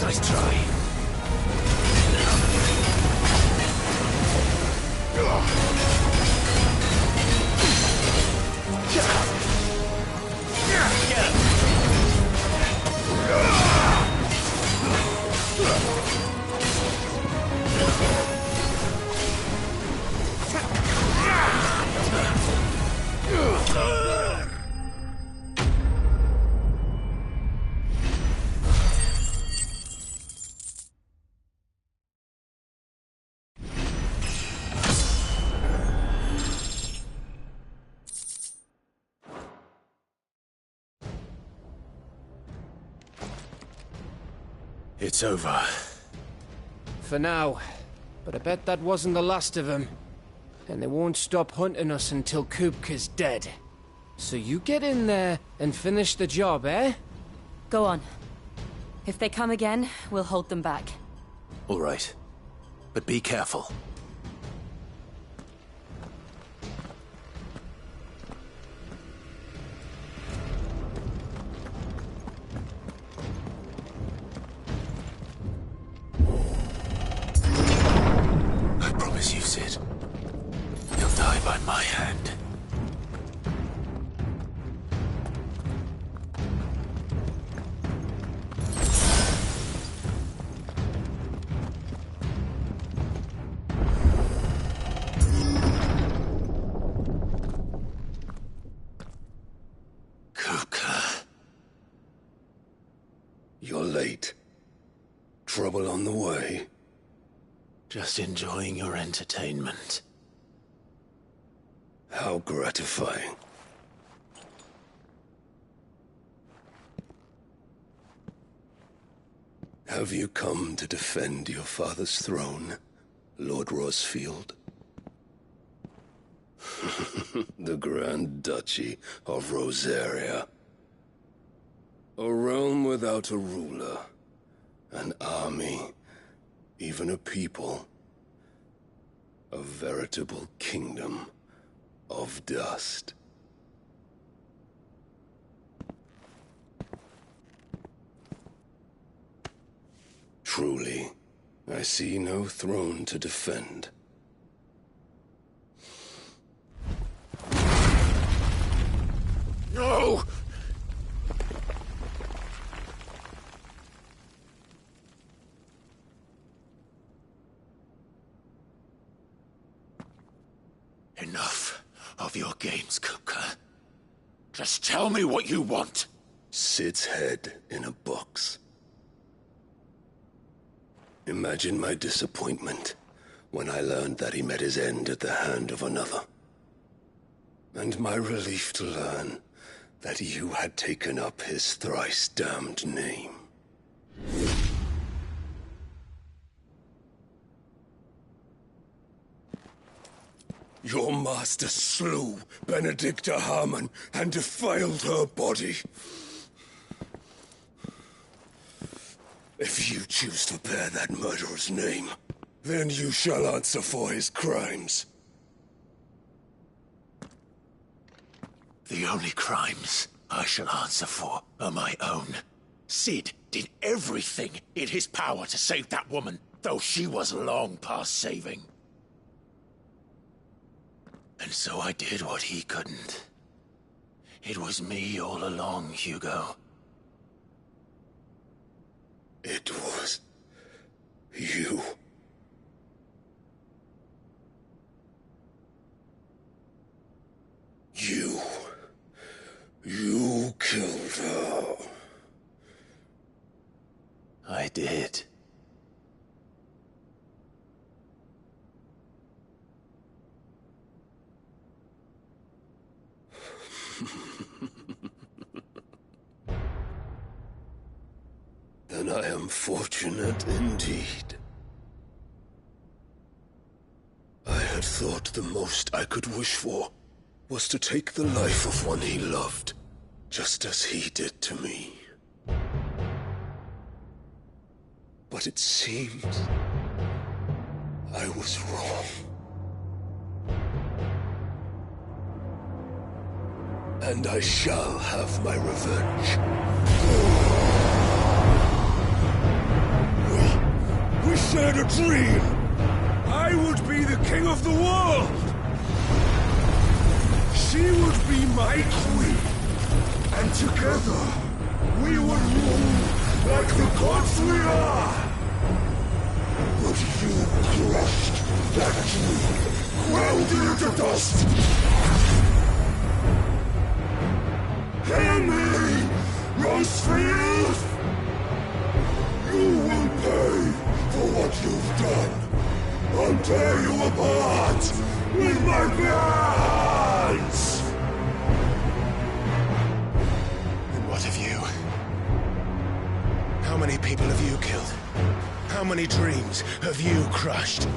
Nice try. It's over. For now. But I bet that wasn't the last of them. And they won't stop hunting us until Kupka's dead. So you get in there and finish the job, eh? Go on. If they come again, we'll hold them back. All right. But be careful. I promise you, Sid. You'll die by my hand. You're late. Trouble on the way? Just enjoying your entertainment. How gratifying. Have you come to defend your father's throne, Lord Rosfield? The Grand Duchy of Rosaria. A realm without a ruler, an army, even a people. A veritable kingdom of dust. Truly, I see no throne to defend. No! Enough of your games, Kupka. Just tell me what you want. Sid's head in a box. Imagine my disappointment when I learned that he met his end at the hand of another. And my relief to learn that you had taken up his thrice-damned name. Your master slew Benedicta Harmon and defiled her body. If you choose to bear that murderer's name, then you shall answer for his crimes. The only crimes I shall answer for are my own. Sid did everything in his power to save that woman, though she was long past saving. And so I did what he couldn't. It was me all along, Hugo. It was you. You killed her. I did. Then I am fortunate indeed. I had thought the most I could wish for was to take the life of one he loved, just as he did to me. But it seems I was wrong. And I shall have my revenge. had a dream. I would be the king of the world. She would be my queen. And together, we would rule like the gods we are. But you crushed that dream, ground it into dust. Hear me, Rosefield! You will pay for what you've done. I'll tear you apart with my bare hands! And what of you? How many people have you killed? How many dreams have you crushed?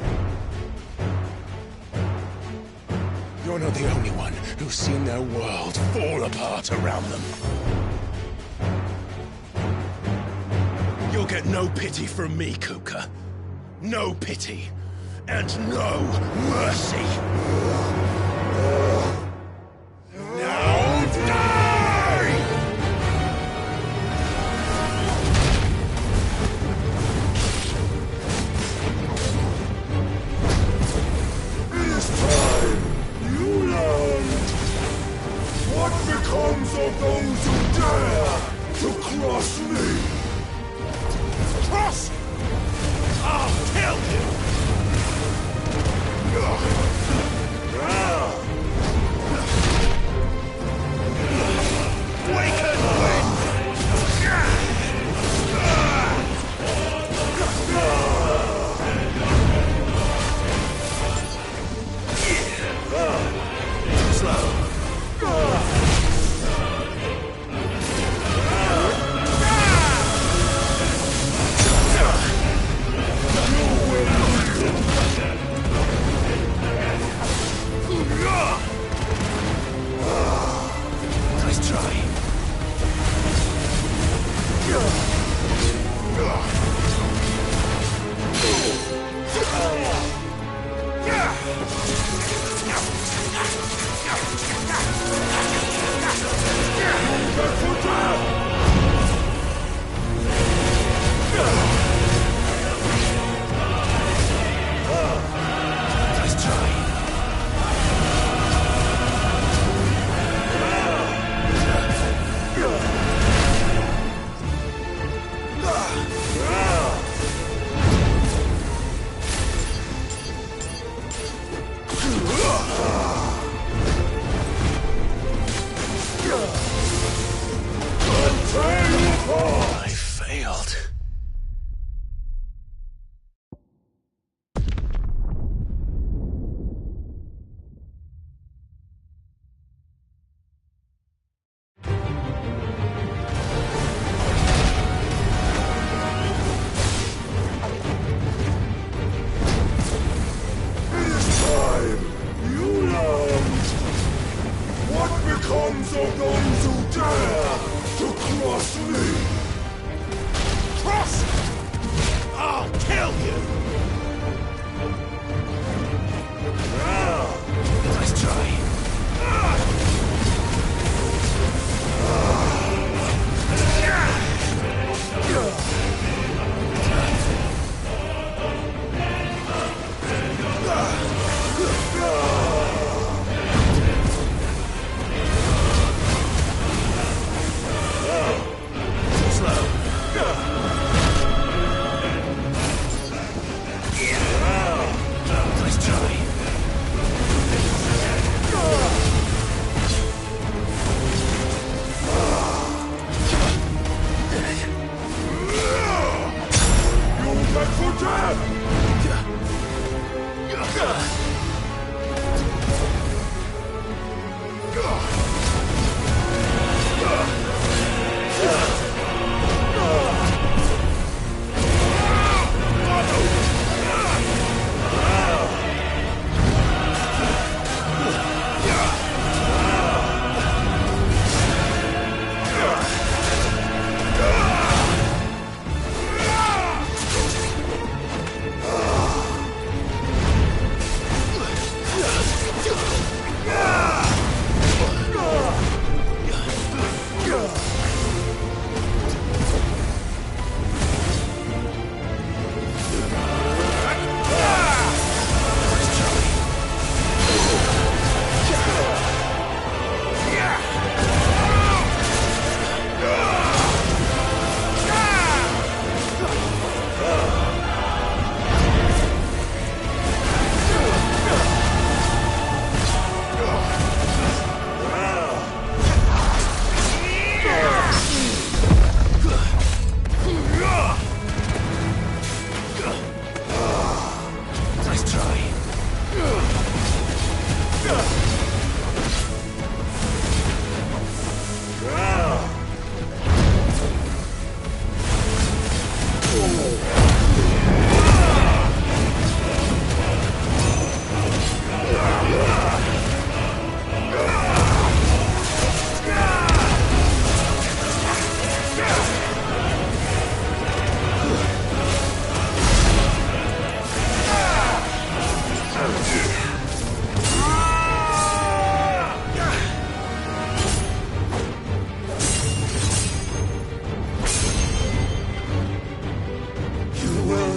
You're not the only one who's seen their world fall apart around them. You'll get no pity from me, Kupka. No pity. And no mercy. Now die! It is time you learned what becomes of those who dare to cross me. Cross! I'll kill you! I failed. Becomes of those who dare to cross me! Cross! I'll kill you! Nice try.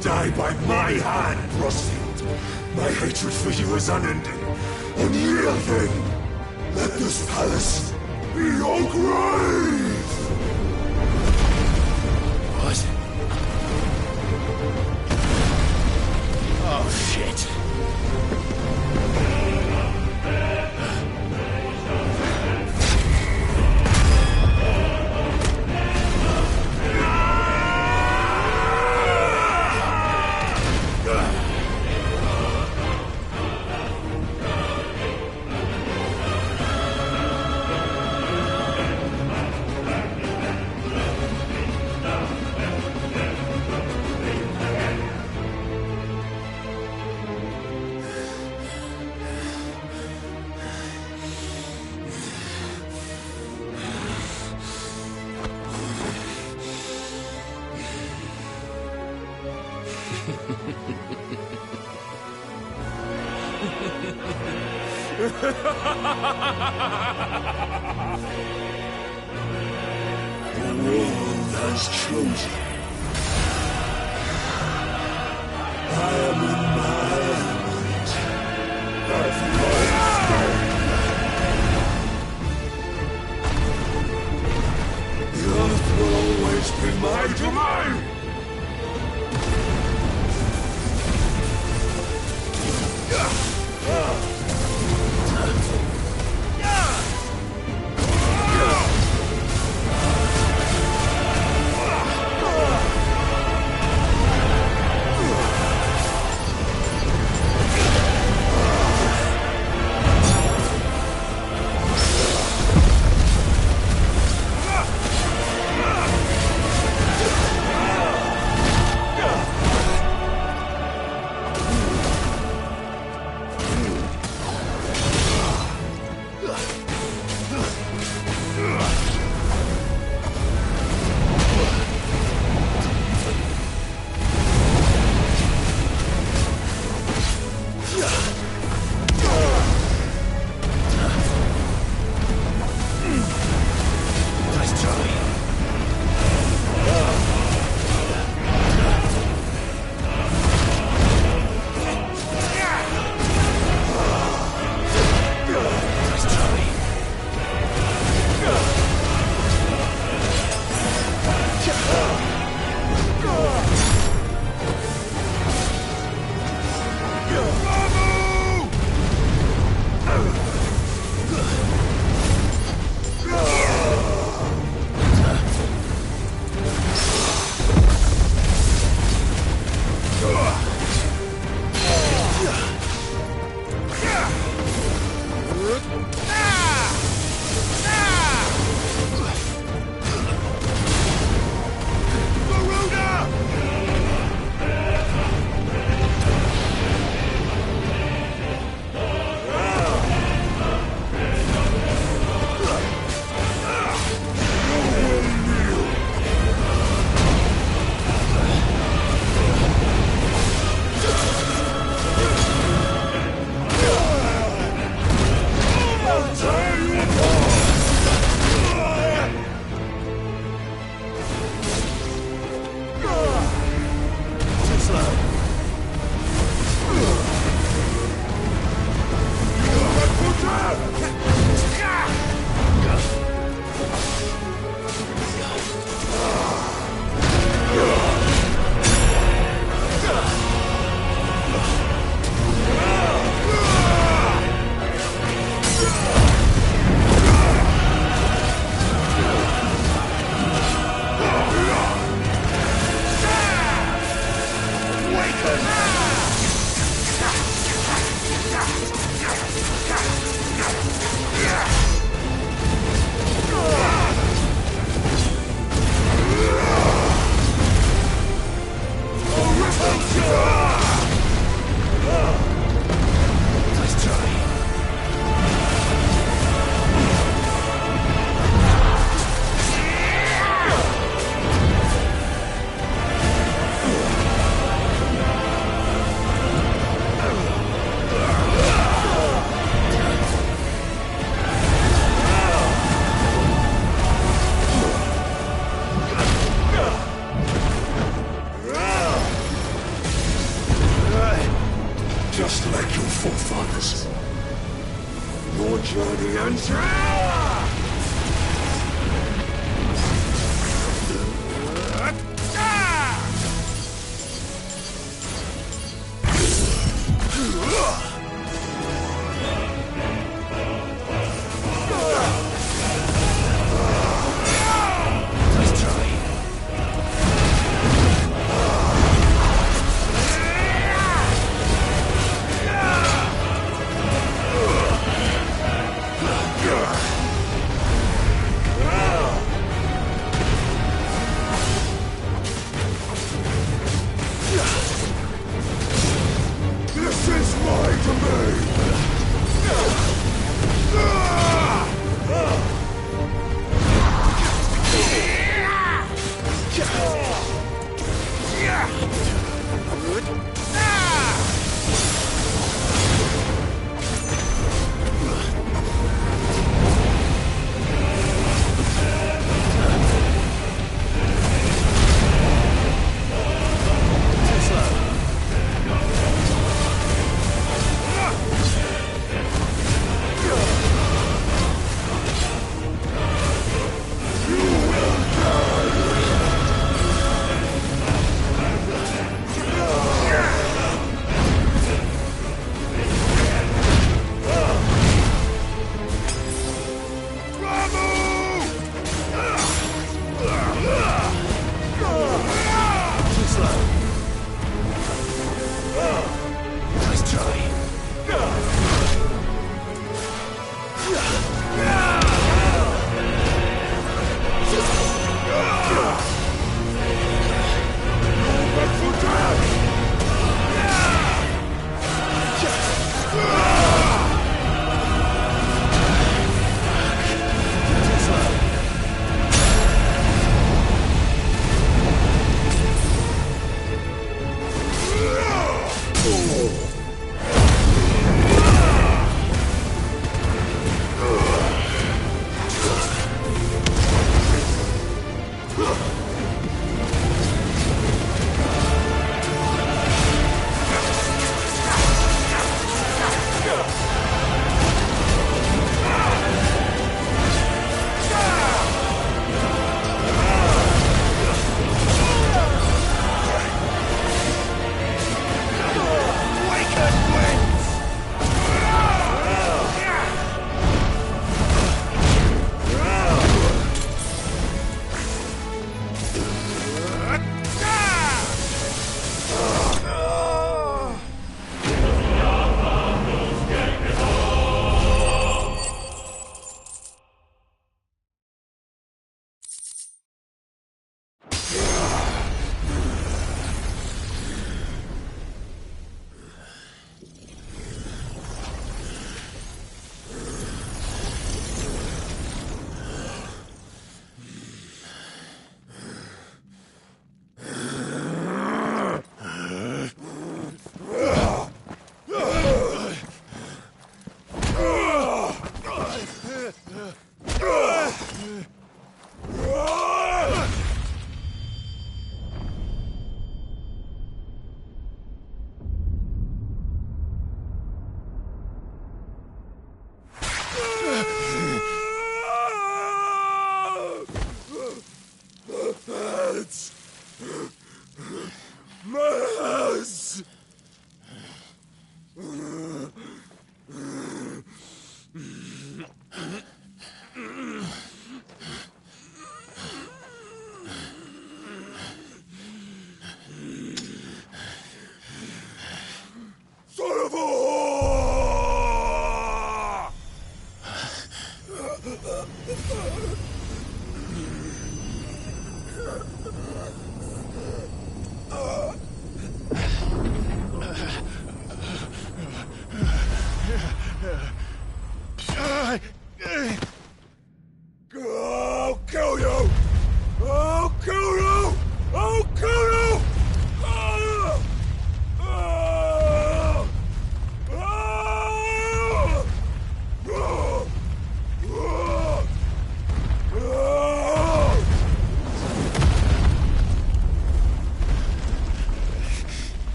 die by my hand, Frostfield. My hatred for you is unending, unyielding. Let this palace be your grave! What? Oh, shit. The world has chosen. I am in my element. At last. The earth will always be my domain!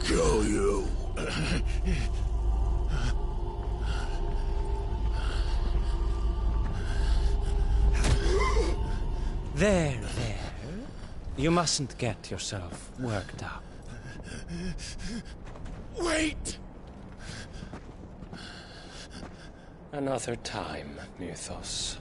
Kill you. There. You mustn't get yourself worked up. Wait! Another time, Mythos.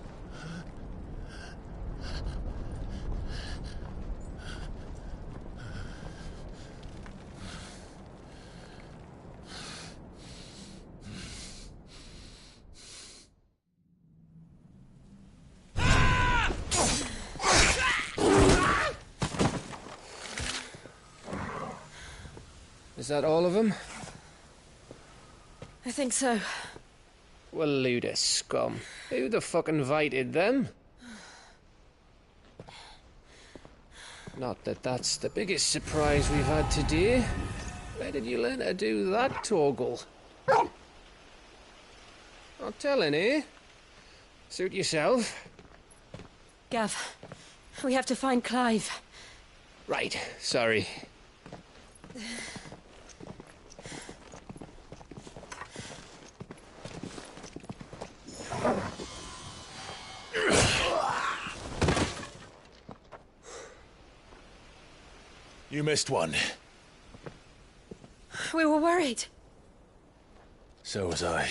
Is that all of them? I think so. Well, load of scum. Who the fuck invited them? Not that that's the biggest surprise we've had today. Where did you learn to do that, Torgal? Not telling, eh? Suit yourself. Gav, we have to find Clive. Right, sorry. You missed one. We were worried. So was I.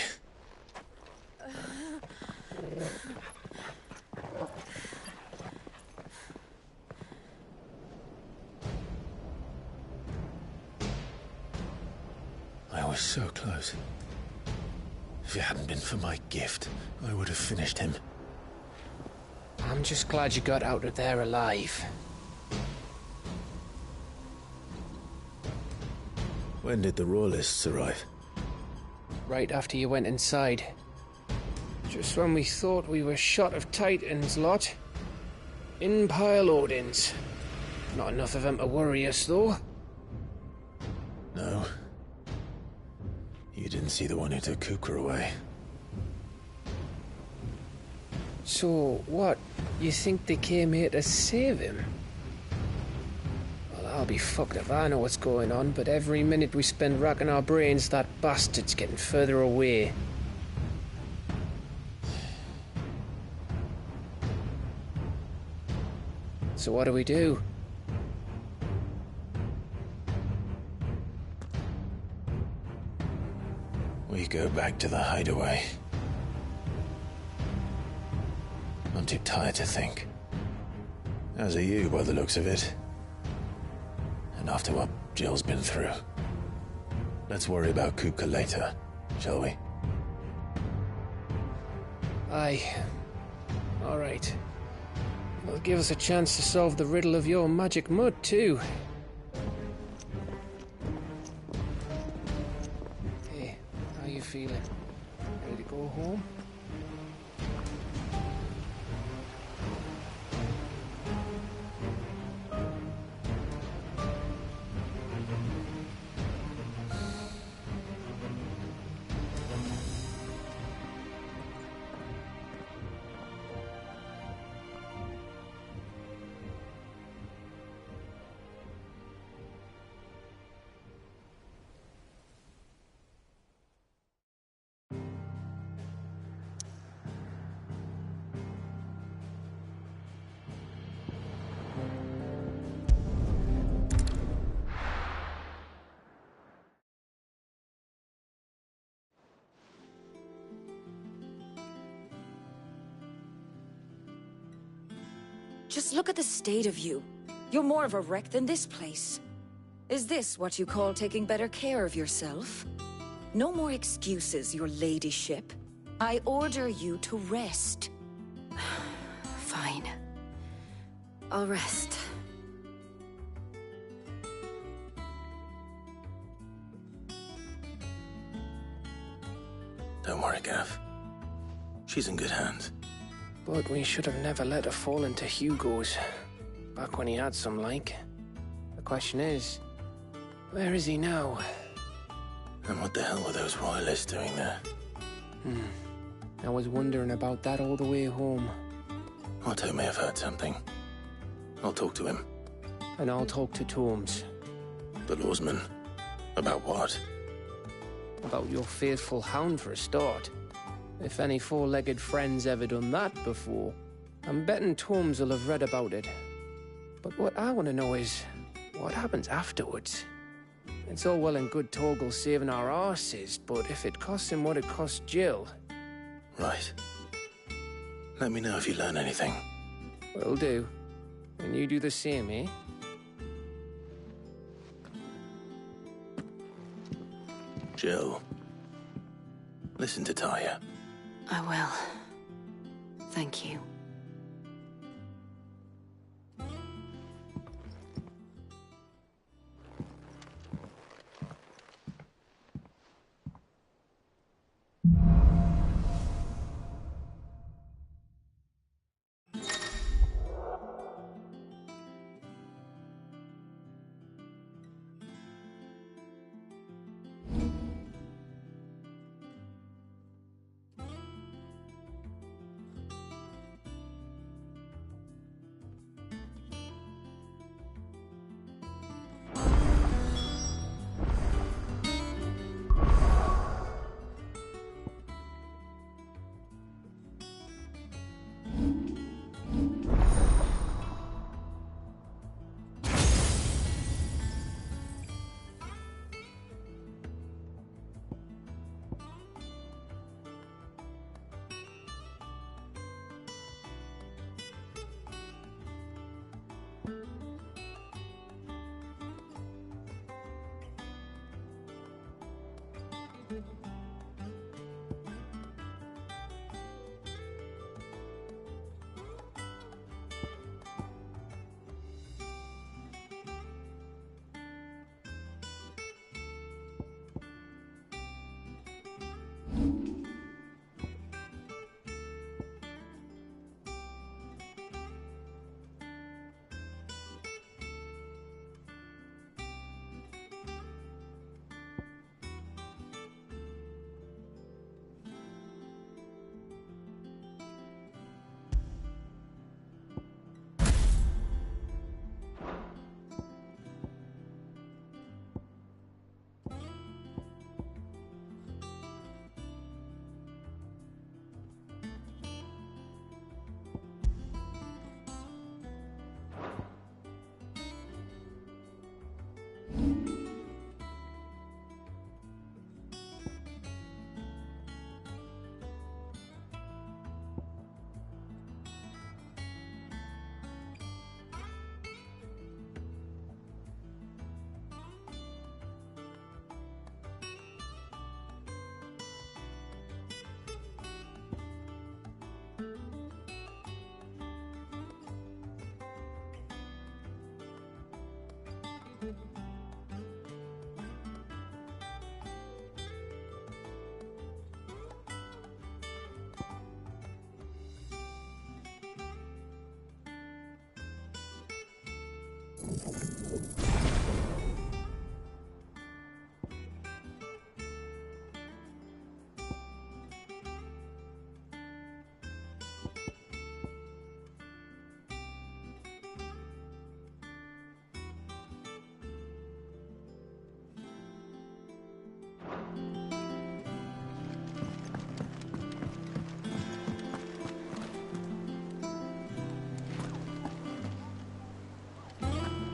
I was so close. If it hadn't been for my gift, I would have finished him. I'm just glad you got out of there alive. When did the Royalists arrive? Right after you went inside. Just when we thought we were shot of Titans, lot. In pile Odins. Not enough of them to worry us, though. No. You didn't see the one who took Kupka away. So, what? You think they came here to save him? Well, I'll be fucked if I know what's going on, but every minute we spend racking our brains, that bastard's getting further away. So what do? We go back to the hideaway. I'm too tired to think. As are you, by the looks of it. And after what Jill's been through. Let's worry about Kupka later, shall we? Aye. All right. It'll give us a chance to solve the riddle of your magic mud, too. Hey, how you feeling? Ready to go home? Just look at the state of you. You're more of a wreck than this place. Is this what you call taking better care of yourself? No more excuses, your ladyship. I order you to rest. Fine. I'll rest. Don't worry, Gav. She's in good hands. But we should have never let her fall into Hugo's. Back when he had some like. The question is, where is he now? And what the hell were those royalists doing there? I was wondering about that all the way home. Otto may have heard something. I'll talk to him. And I'll talk to Tomes. The lawsman? About what? About your faithful hound for a start. If any four-legged friend's ever done that before, I'm betting Tomes will have read about it. But what I want to know is, what happens afterwards? It's all well and good Torgal saving our arses, but if it costs him what it cost Jill... Right. Let me know if you learn anything. Will do. And you do the same, eh? Jill. Listen to Taya. I will. Thank you.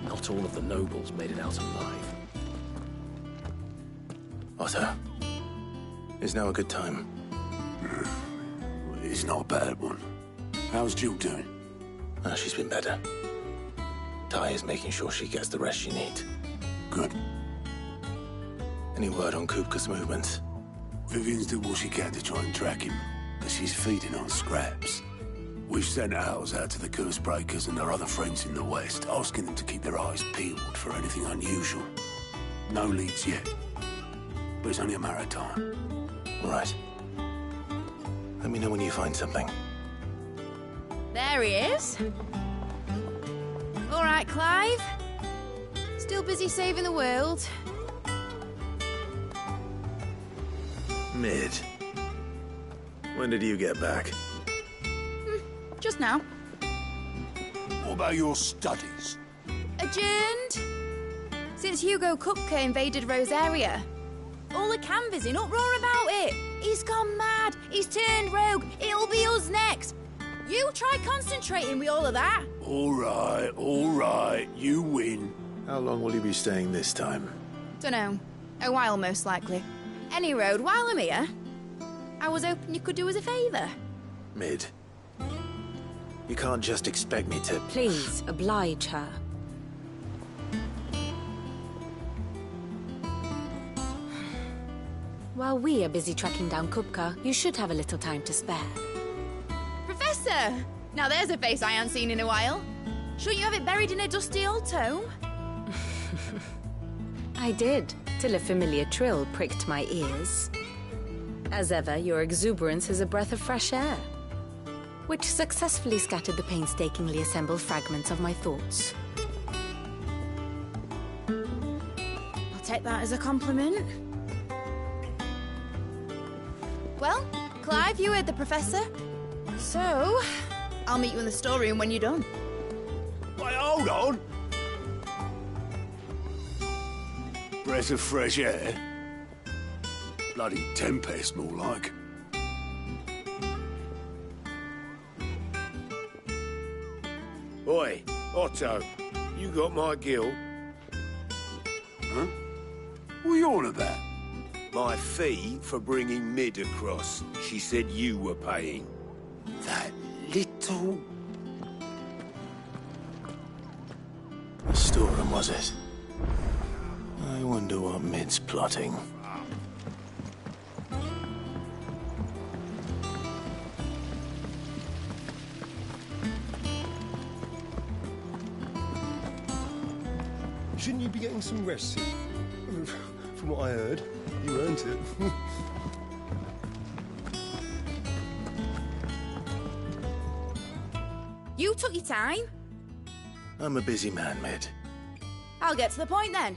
Not all of the nobles made it out alive. Otto, is now a good time? It's not a bad one. How's Jill doing? She's been better. Ty is making sure she gets the rest she needs. Good. Any word on Kupka's movements? Vivian's did what she can to try and track him, but she's feeding on scraps. We've sent ours out to the curse breakers and their other friends in the west, asking them to keep their eyes peeled for anything unusual. No leads yet, but it's only a matter of time. All right. Let me know when you find something. There he is. All right, Clive. Still busy saving the world. Mid. When did you get back? Just now. What about your studies? Adjourned. Since Hugo Kupka invaded Rosaria. All the canvas in uproar about it. He's gone mad. He's turned rogue. It'll be us next. You try concentrating with all of that. All right. You win. How long will you be staying this time? Dunno. A while, most likely. Any road, while I'm here, I was hoping you could do us a favour. Mid. You can't just expect me to... Please, oblige her. While we are busy tracking down Kupka, you should have a little time to spare. Professor! Now there's a face I haven't seen in a while. Shouldn't you have it buried in a dusty old tome? I did, till a familiar trill pricked my ears. As ever, your exuberance is a breath of fresh air, which successfully scattered the painstakingly assembled fragments of my thoughts. I'll take that as a compliment. Well, Clive, you heard the Professor. So, I'll meet you in the storeroom when you're done. Wait, hold on. Breath of fresh air? Bloody tempest, more like. Oi, Otto, you got my gill? Huh? What are you on about? My fee for bringing Mid across. She said you were paying. That little... The storeroom, was it? I wonder what Mid's plotting. Shouldn't you be getting some rest? From what I heard, you earned it. You took your time. I'm a busy man, Mid. I'll get to the point then.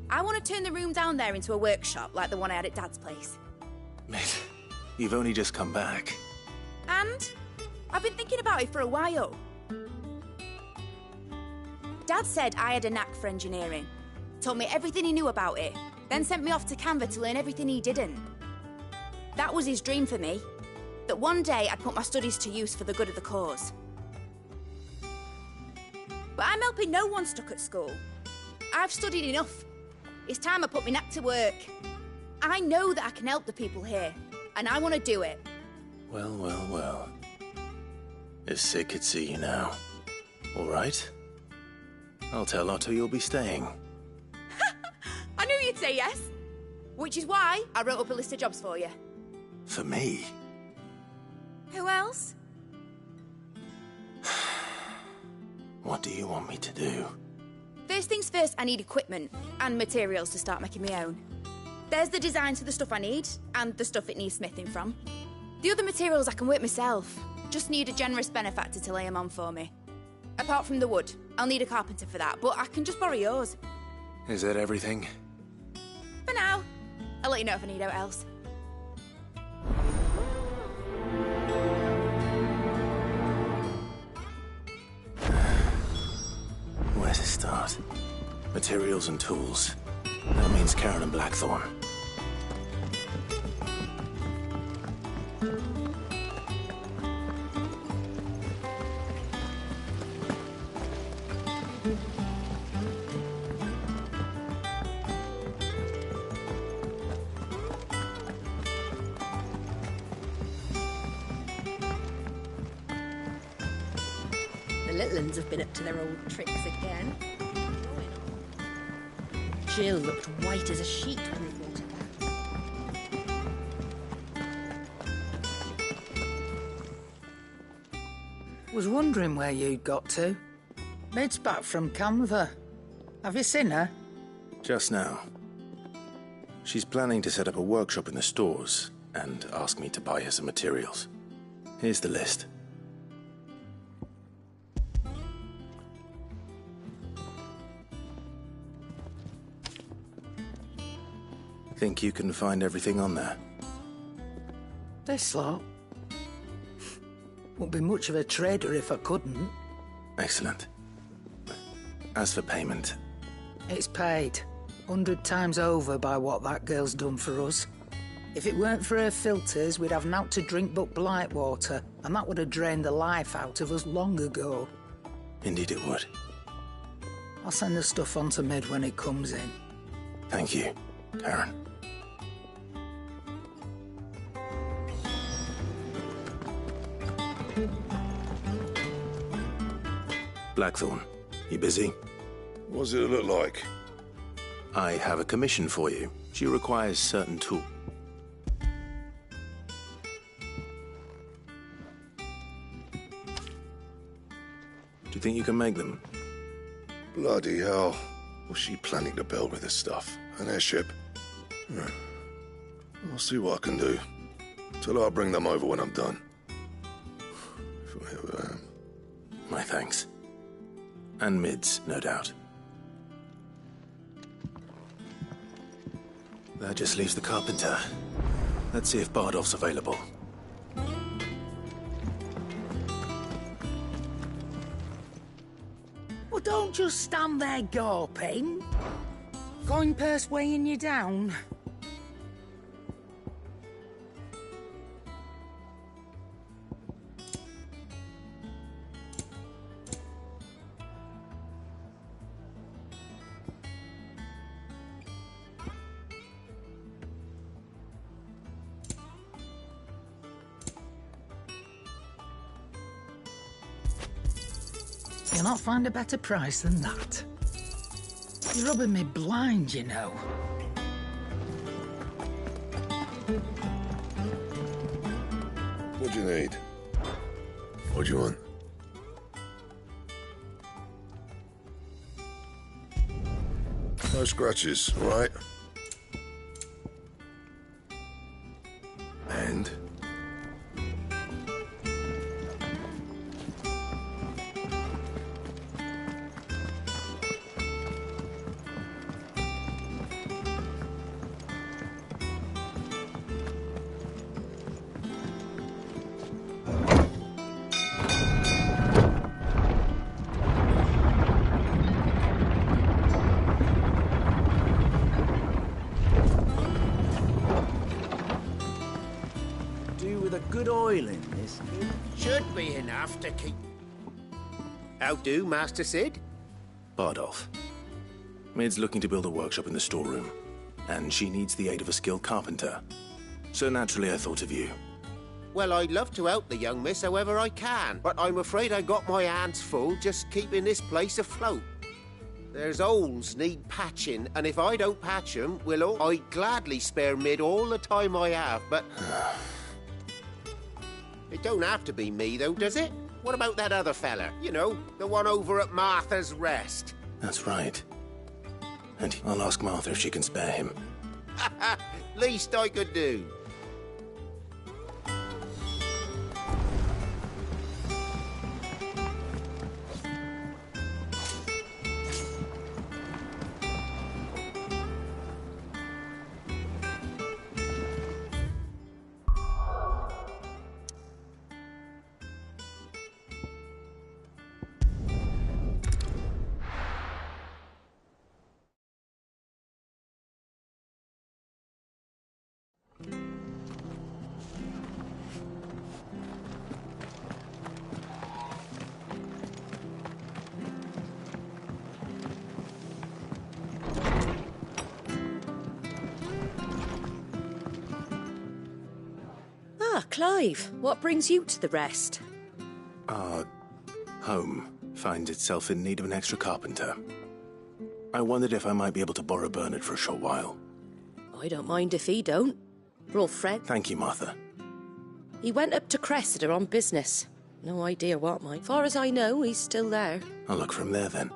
I want to turn the room down there into a workshop like the one I had at Dad's place. Mid, you've only just come back. And I've been thinking about it for a while. Dad said I had a knack for engineering. Told me everything he knew about it, then sent me off to Canva to learn everything he didn't. That was his dream for me. That one day I'd put my studies to use for the good of the cause. But I'm helping no one stuck at school. I've studied enough. It's time I put my knack to work. I know that I can help the people here, and I want to do it. Well. If Sid could see you now. All right. I'll tell Otto you'll be staying. I knew you'd say yes. Which is why I wrote up a list of jobs for you. For me? Who else? What do you want me to do? First things first, I need equipment and materials to start making my own. There's the designs for the stuff I need, and the stuff it needs smithing from. The other materials I can work myself. Just need a generous benefactor to lay them on for me. Apart from the wood, I'll need a carpenter for that, but I can just borrow yours. Is that everything? For now. I'll let you know if I need out else. Where to start? Materials and tools. That means Karen and Blackthorn. The little uns have been up to their old tricks again. Jill looked white as a sheet when we brought her back. Was wondering where you'd got to. Mid's back from Canva. Have you seen her? Just now. She's planning to set up a workshop in the stores and ask me to buy her some materials. Here's the list. Think you can find everything on there? This lot. Wouldn't be much of a trader if I couldn't. Excellent. As for payment... It's paid. 100 times over by what that girl's done for us. If it weren't for her filters, we'd have naught to drink but blight water, and that would have drained the life out of us long ago. Indeed it would. I'll send the stuff on to Mid when it comes in. Thank you, Karen. Blackthorn, you busy? What does it look like? I have a commission for you. She requires certain tools. Do you think you can make them? Bloody hell. What's she planning to build with this stuff? An airship? I'll see what I can do. Tell her I'll bring them over when I'm done. My thanks. And Mid's, no doubt. That just leaves the carpenter. Let's see if Bardolph's available. Well, don't just stand there gawping. Coin purse weighing you down. You'll not find a better price than that. You're rubbing me blind, you know. What do you need? What do you want? No scratches, all right? And? Good oil in this. Should be enough to keep... How do, Master Sid? Bardolph. Mid's looking to build a workshop in the storeroom, and she needs the aid of a skilled carpenter. So naturally I thought of you. Well, I'd love to help the young miss however I can, but I'm afraid I got my hands full just keeping this place afloat. There's holes need patching, and if I don't patch them, I'd gladly spare Mid all the time I have, but... It don't have to be me, though, does it? What about that other fella? You know, the one over at Martha's Rest. That's right. And I'll ask Martha if she can spare him. Least I could do. Ah, Clive, what brings you to the rest? Our home finds itself in need of an extra carpenter. I wondered if I might be able to borrow Bernard for a short while. I don't mind if he don't. We're all friends. Thank you, Martha. He went up to Cressida on business. No idea what, mate. Far as I know, he's still there. I'll look from there then.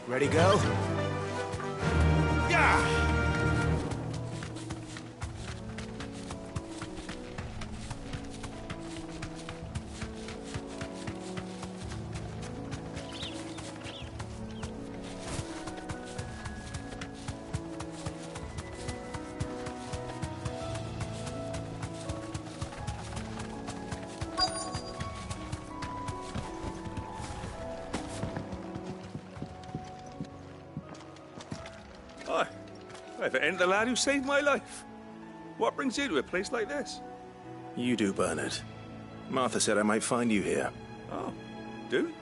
Ready, go? Yeah! If it ain't the lad who saved my life. What brings you to a place like this? You do, Bernard. Martha said I might find you here. Oh, do?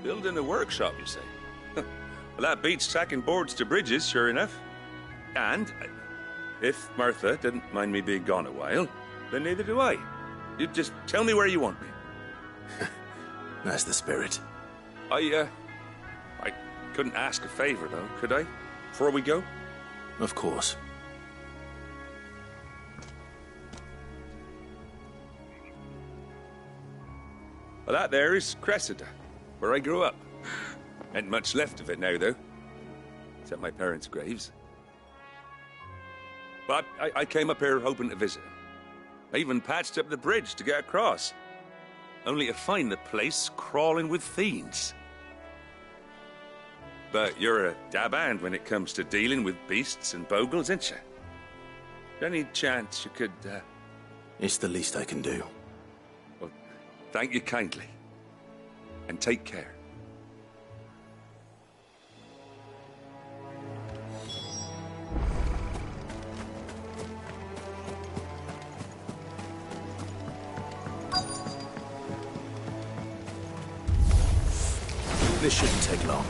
Building a workshop, you say? Well, that beats tacking boards to bridges, sure enough. And if Martha didn't mind me being gone a while, then neither do I. You just tell me where you want me. That's the spirit. I couldn't ask a favor, though, could I? Before we go? Of course. Well, that there is Cressida, where I grew up. Ain't much left of it now, though. Except my parents' graves. But I came up here hoping to visit him. I even patched up the bridge to get across. Only to find the place crawling with fiends. But you're a dab hand when it comes to dealing with beasts and bogles, ain't you? Any chance you could, It's the least I can do. Well, thank you kindly. And take care. This shouldn't take long.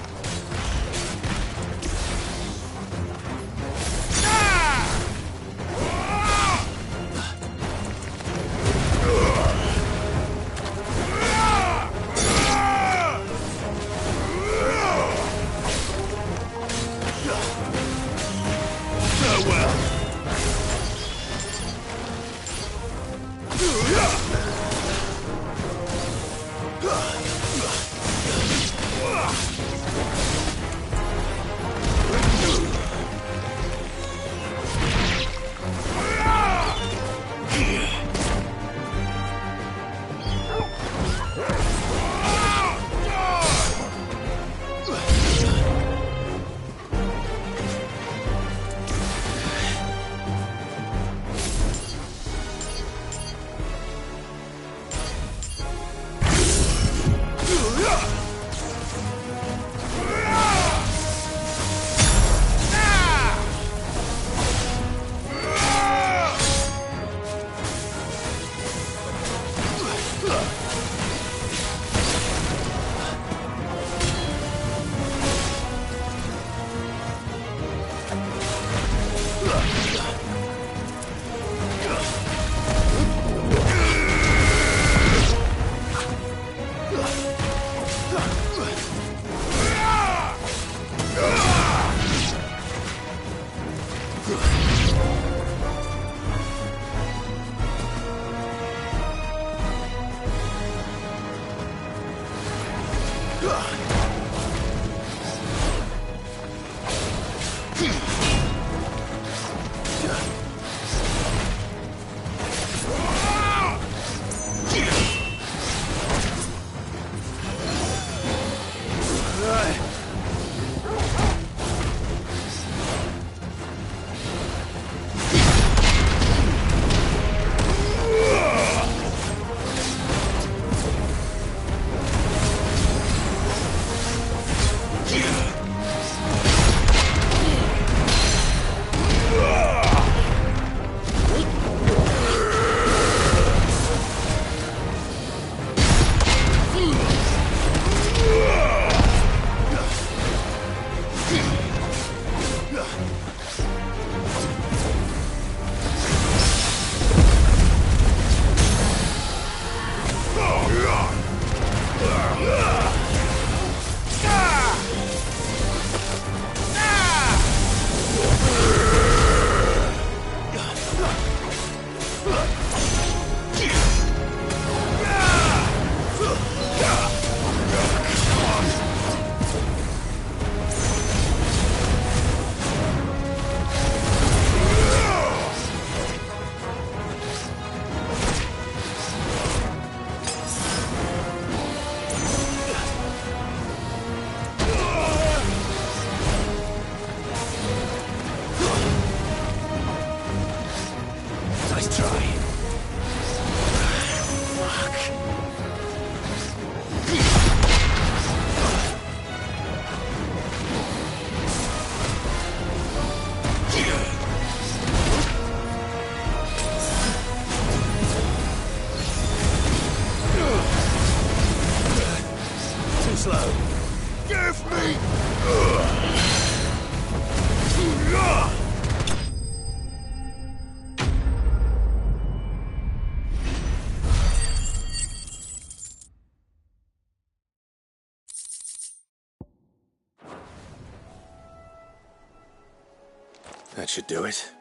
That should do it.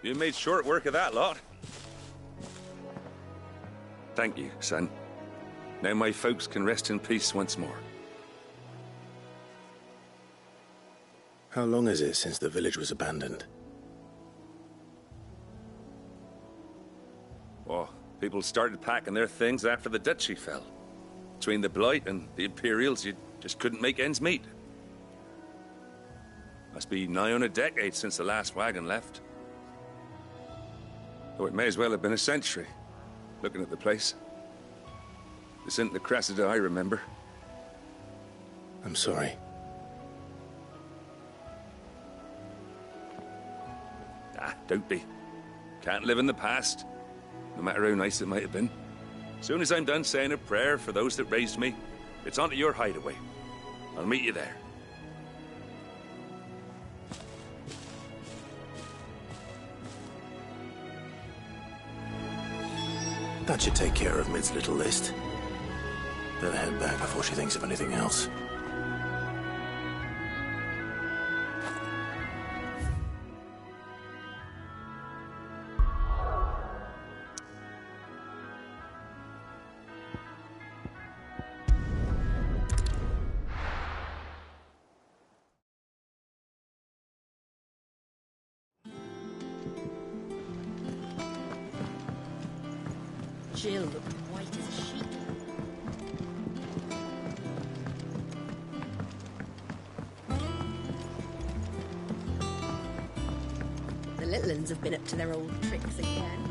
You made short work of that lot. Thank you, son. Now my folks can rest in peace once more. How long is it since the village was abandoned? Oh, people started packing their things after the duchy fell. Between the Blight and the Imperials, you just couldn't make ends meet. Must be nigh on a decade since the last wagon left. Though it may as well have been a century, looking at the place. This isn't the Cressida I remember. I'm sorry. Ah, don't be. Can't live in the past, no matter how nice it might have been. Soon as I'm done saying a prayer for those that raised me, it's on to your hideaway. I'll meet you there. That should take care of Mid's little list. Better head back before she thinks of anything else. Jill looked white as a sheet. The little ones have been up to their old tricks again.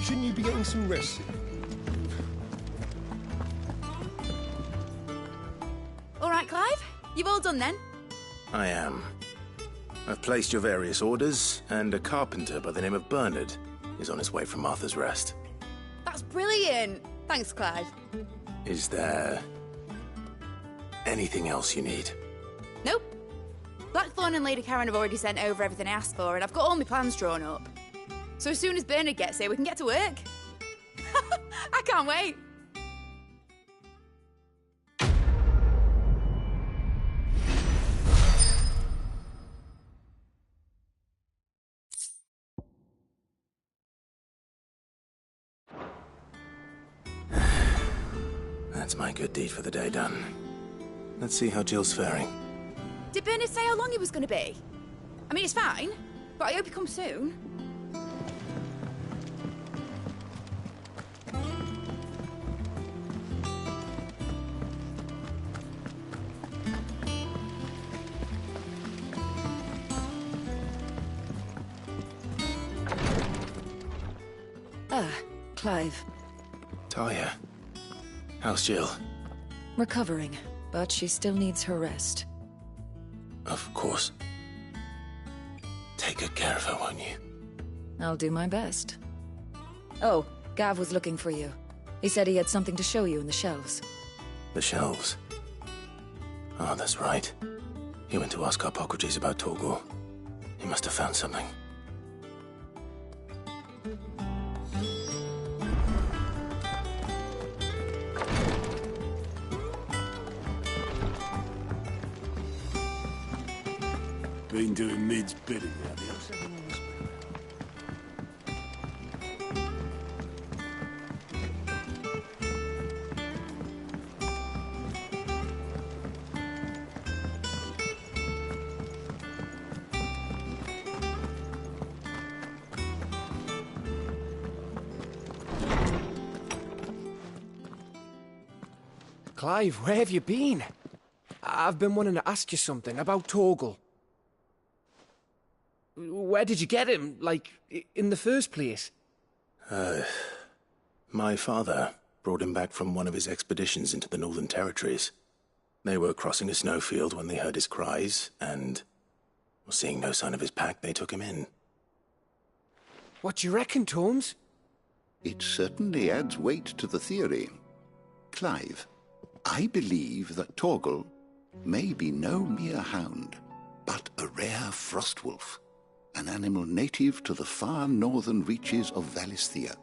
Shouldn't you be getting some rest? All right, Clive? You've all done then? I am. I've placed your various orders, and a carpenter by the name of Bernard is on his way from Arthur's Rest. That's brilliant. Thanks, Clive. Is there anything else you need? Nope. Blackthorn and Lady Karen have already sent over everything I asked for, and I've got all my plans drawn up. So as soon as Bernard gets here, we can get to work. I can't wait. That's my good deed for the day done. Let's see how Jill's faring. Did Bernard say how long he was going to be? I mean, it's fine, but I hope he comes soon. Ah, Clive. Talia. How's Jill? Recovering, but she still needs her rest. Of course. Take good care of her, won't you? I'll do my best. Oh, Gav was looking for you. He said he had something to show you in the shelves. The shelves? Oh, that's right. He went to ask Harpocrates about Torgor. He must have found something. Been doing Mid's bidding, have you? Clive, where have you been? I've been wanting to ask you something about Torgal. Where did you get him, like, in the first place? My father brought him back from one of his expeditions into the Northern Territories. They were crossing a snowfield when they heard his cries, and, seeing no sign of his pack, they took him in. What do you reckon, Torms? It certainly adds weight to the theory. Clive, I believe that Torgal may be no mere hound, but a rare frostwolf, an animal native to the far northern reaches of Valisthea.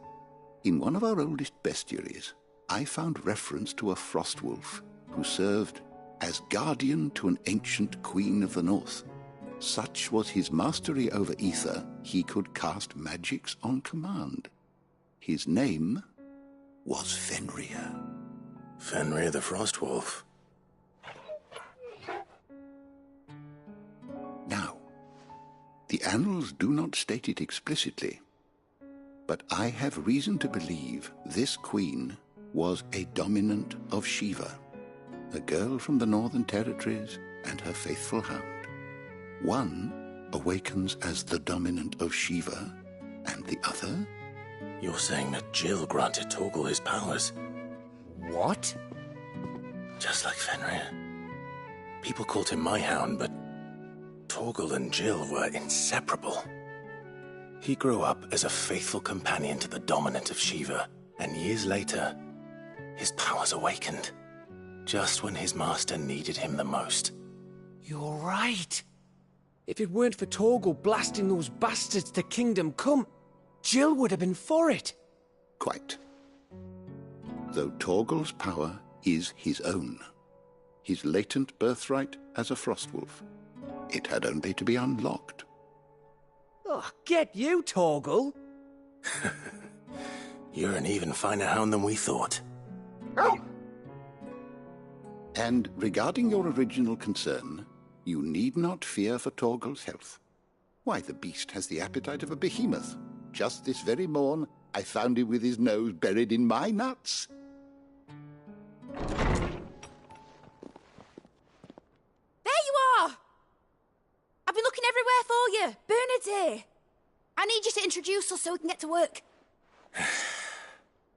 In one of our oldest bestiaries, I found reference to a frostwolf who served as guardian to an ancient queen of the north. Such was his mastery over ether, he could cast magics on command. His name was Fenrir. Fenrir the Frostwolf. The annals do not state it explicitly, but I have reason to believe this queen was a dominant of Shiva, a girl from the Northern Territories and her faithful hound. One awakens as the dominant of Shiva, and the other? You're saying that Jill granted Torgal his powers? What? Just like Fenrir. People called him my hound, but Torgal and Jill were inseparable. He grew up as a faithful companion to the dominant of Shiva, and years later, his powers awakened, just when his master needed him the most. You're right. If it weren't for Torgal blasting those bastards to Kingdom Come, Jill would have been for it. Quite. Though Torgal's power is his own, his latent birthright as a Frostwolf. It had only to be unlocked. Oh, get you, Torgal! You're an even finer hound than we thought. And regarding your original concern, you need not fear for Torgal's health. Why, the beast has the appetite of a behemoth. Just this very morn, I found him with his nose buried in my nuts. There you are! I've been looking everywhere for you. Bernard's here. I need you to introduce us so we can get to work.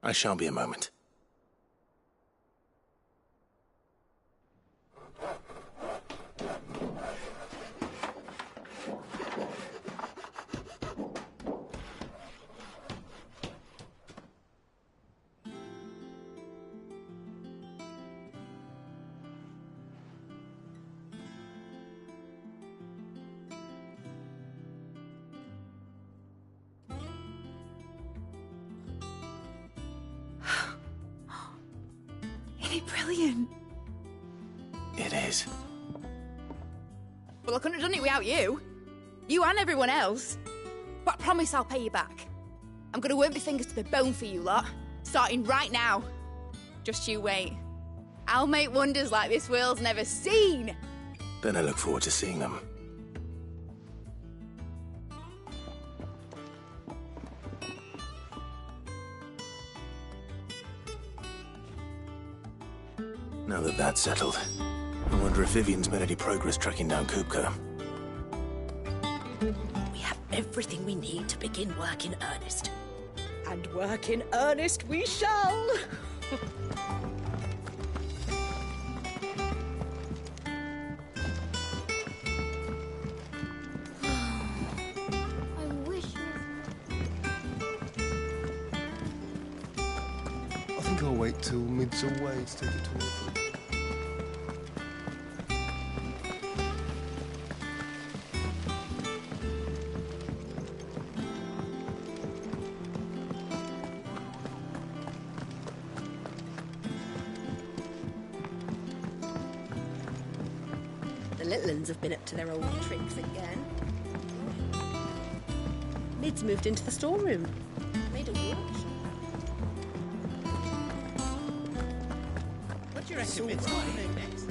I shan't be a moment. Brilliant. It is. Well, I couldn't have done it without you. You and everyone else. But I promise I'll pay you back. I'm gonna work my fingers to the bone for you lot, starting right now. Just you wait. I'll make wonders like this world's never seen. Then I look forward to seeing them. Now that that's settled, I wonder if Vivian's made any progress tracking down Kupka. We have everything we need to begin work in earnest. And work in earnest we shall! I wish I think I'll wait till mid's away to take it to them. The little uns have been up to their old tricks again. Mid's moved into the storeroom. Made it worse. What do you reckon, Mid's going to make next?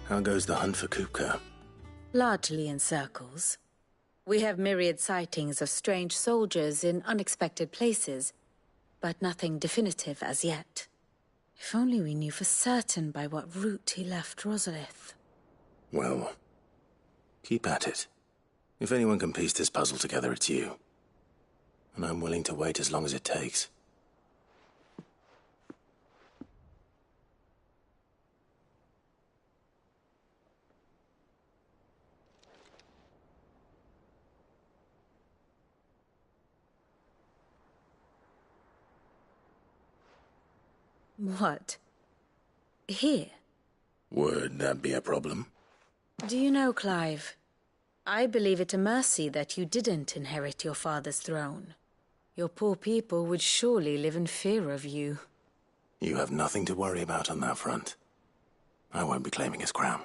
How goes the hunt for Kupka? Largely in circles. We have myriad sightings of strange soldiers in unexpected places, but nothing definitive as yet. If only we knew for certain by what route he left Rosalith. Well, keep at it. If anyone can piece this puzzle together, it's you. And I'm willing to wait as long as it takes. What? Here? Would that be a problem? Do you know, Clive, I believe it a mercy that you didn't inherit your father's throne. Your poor people would surely live in fear of you. You have nothing to worry about on that front. I won't be claiming his crown.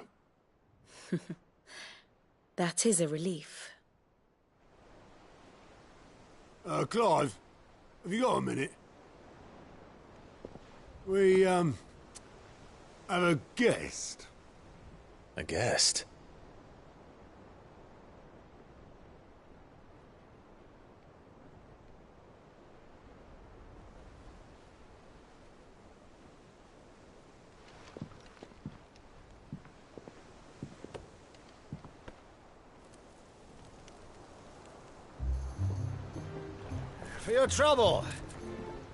That is a relief. Clive, have you got a minute? We, have a guest. A guest? For your trouble.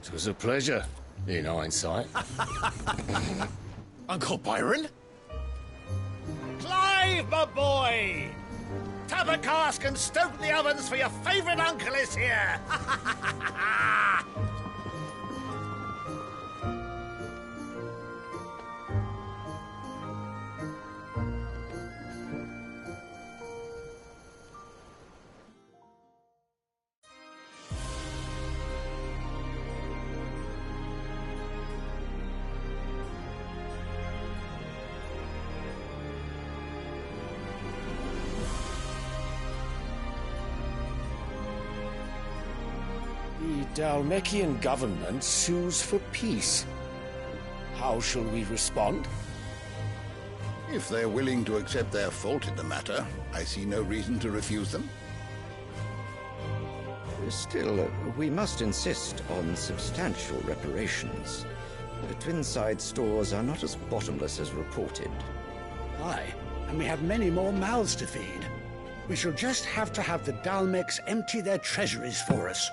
It was a pleasure, in hindsight. Uncle Byron? Clive, my boy! Tap a cask and stoke the ovens, for your favourite uncle is here! The Dalmekian government sues for peace. How shall we respond? If they're willing to accept their fault in the matter, I see no reason to refuse them. Still, we must insist on substantial reparations. The Twinside stores are not as bottomless as reported. Aye, and we have many more mouths to feed. We shall just have to have the Dalmecs empty their treasuries for us.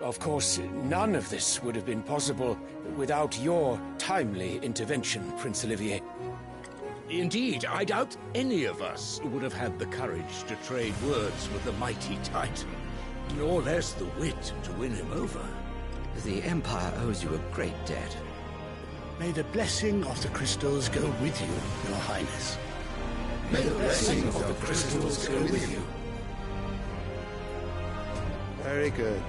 Of course, none of this would have been possible without your timely intervention, Prince Olivier. Indeed, I doubt any of us would have had the courage to trade words with the mighty Titan, nor less the wit to win him over. The Empire owes you a great debt. May the blessing of the crystals go with you, Your Highness. May the blessing of the crystals go with you. Very good.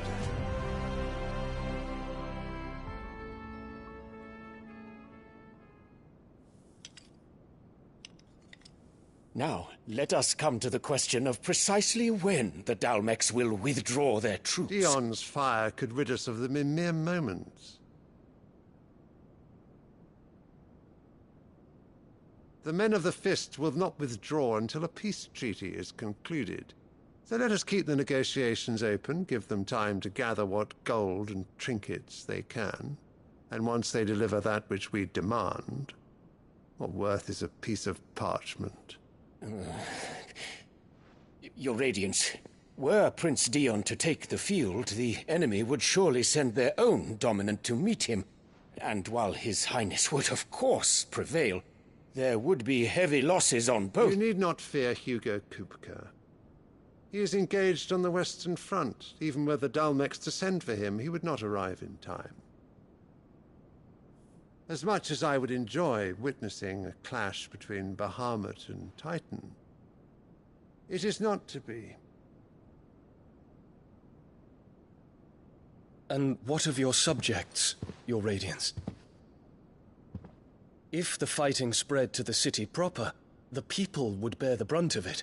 Now, let us come to the question of precisely when the Dalmecs will withdraw their troops. Dion's fire could rid us of them in mere moments. The men of the Fist will not withdraw until a peace treaty is concluded. So let us keep the negotiations open, give them time to gather what gold and trinkets they can, and once they deliver that which we demand, what worth is a piece of parchment? Your Radiance, were Prince Dion to take the field, the enemy would surely send their own dominant to meet him. And while His Highness would of course prevail, there would be heavy losses on both. You need not fear Hugo Kupka. He is engaged on the Western Front. Even were the Dalmecs to send for him, he would not arrive in time. As much as I would enjoy witnessing a clash between Bahamut and Titan, it is not to be. And what of your subjects, Your Radiance? If the fighting spread to the city proper, the people would bear the brunt of it.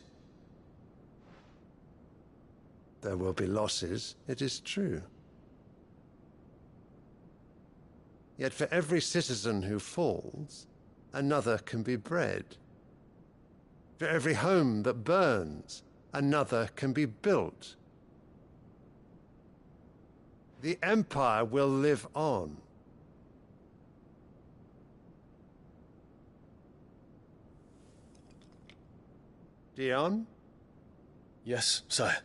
There will be losses, it is true. Yet for every citizen who falls, another can be bred. For every home that burns, another can be built. The Empire will live on. Dion? Yes, sire.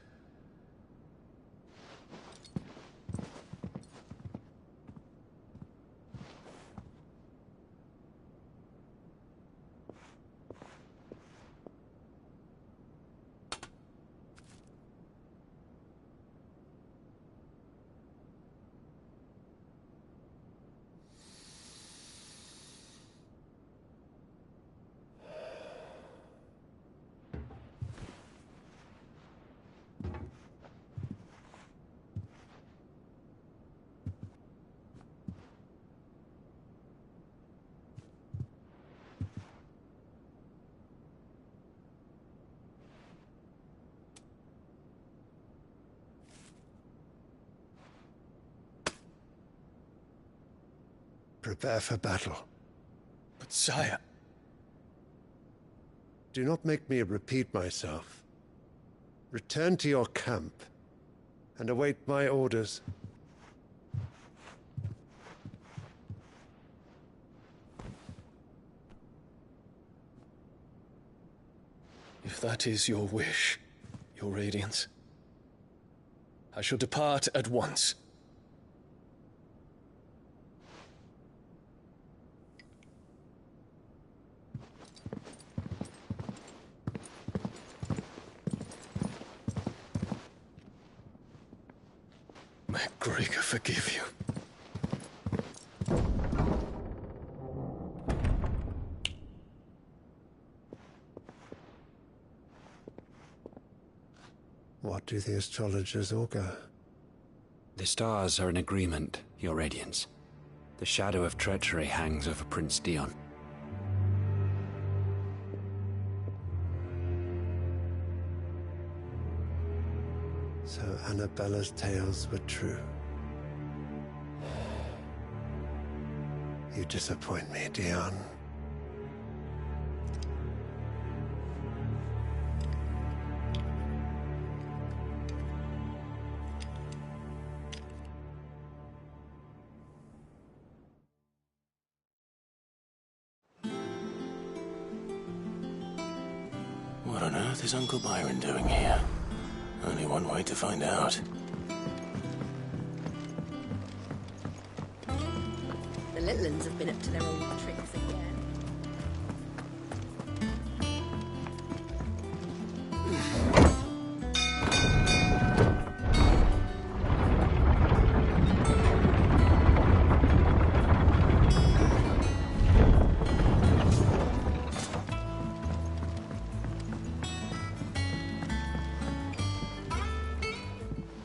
Prepare for battle. But sire... Do not make me repeat myself. Return to your camp and await my orders. If that is your wish, your Radiance, I shall depart at once. May Gregor forgive you. What do the astrologers augur? The stars are in agreement, Your Radiance. The shadow of treachery hangs over Prince Dion. So Annabella's tales were true. You disappoint me, Dion. What on earth is Uncle Byron doing here? Only one way to find out. The little uns have been up to their old tricks again.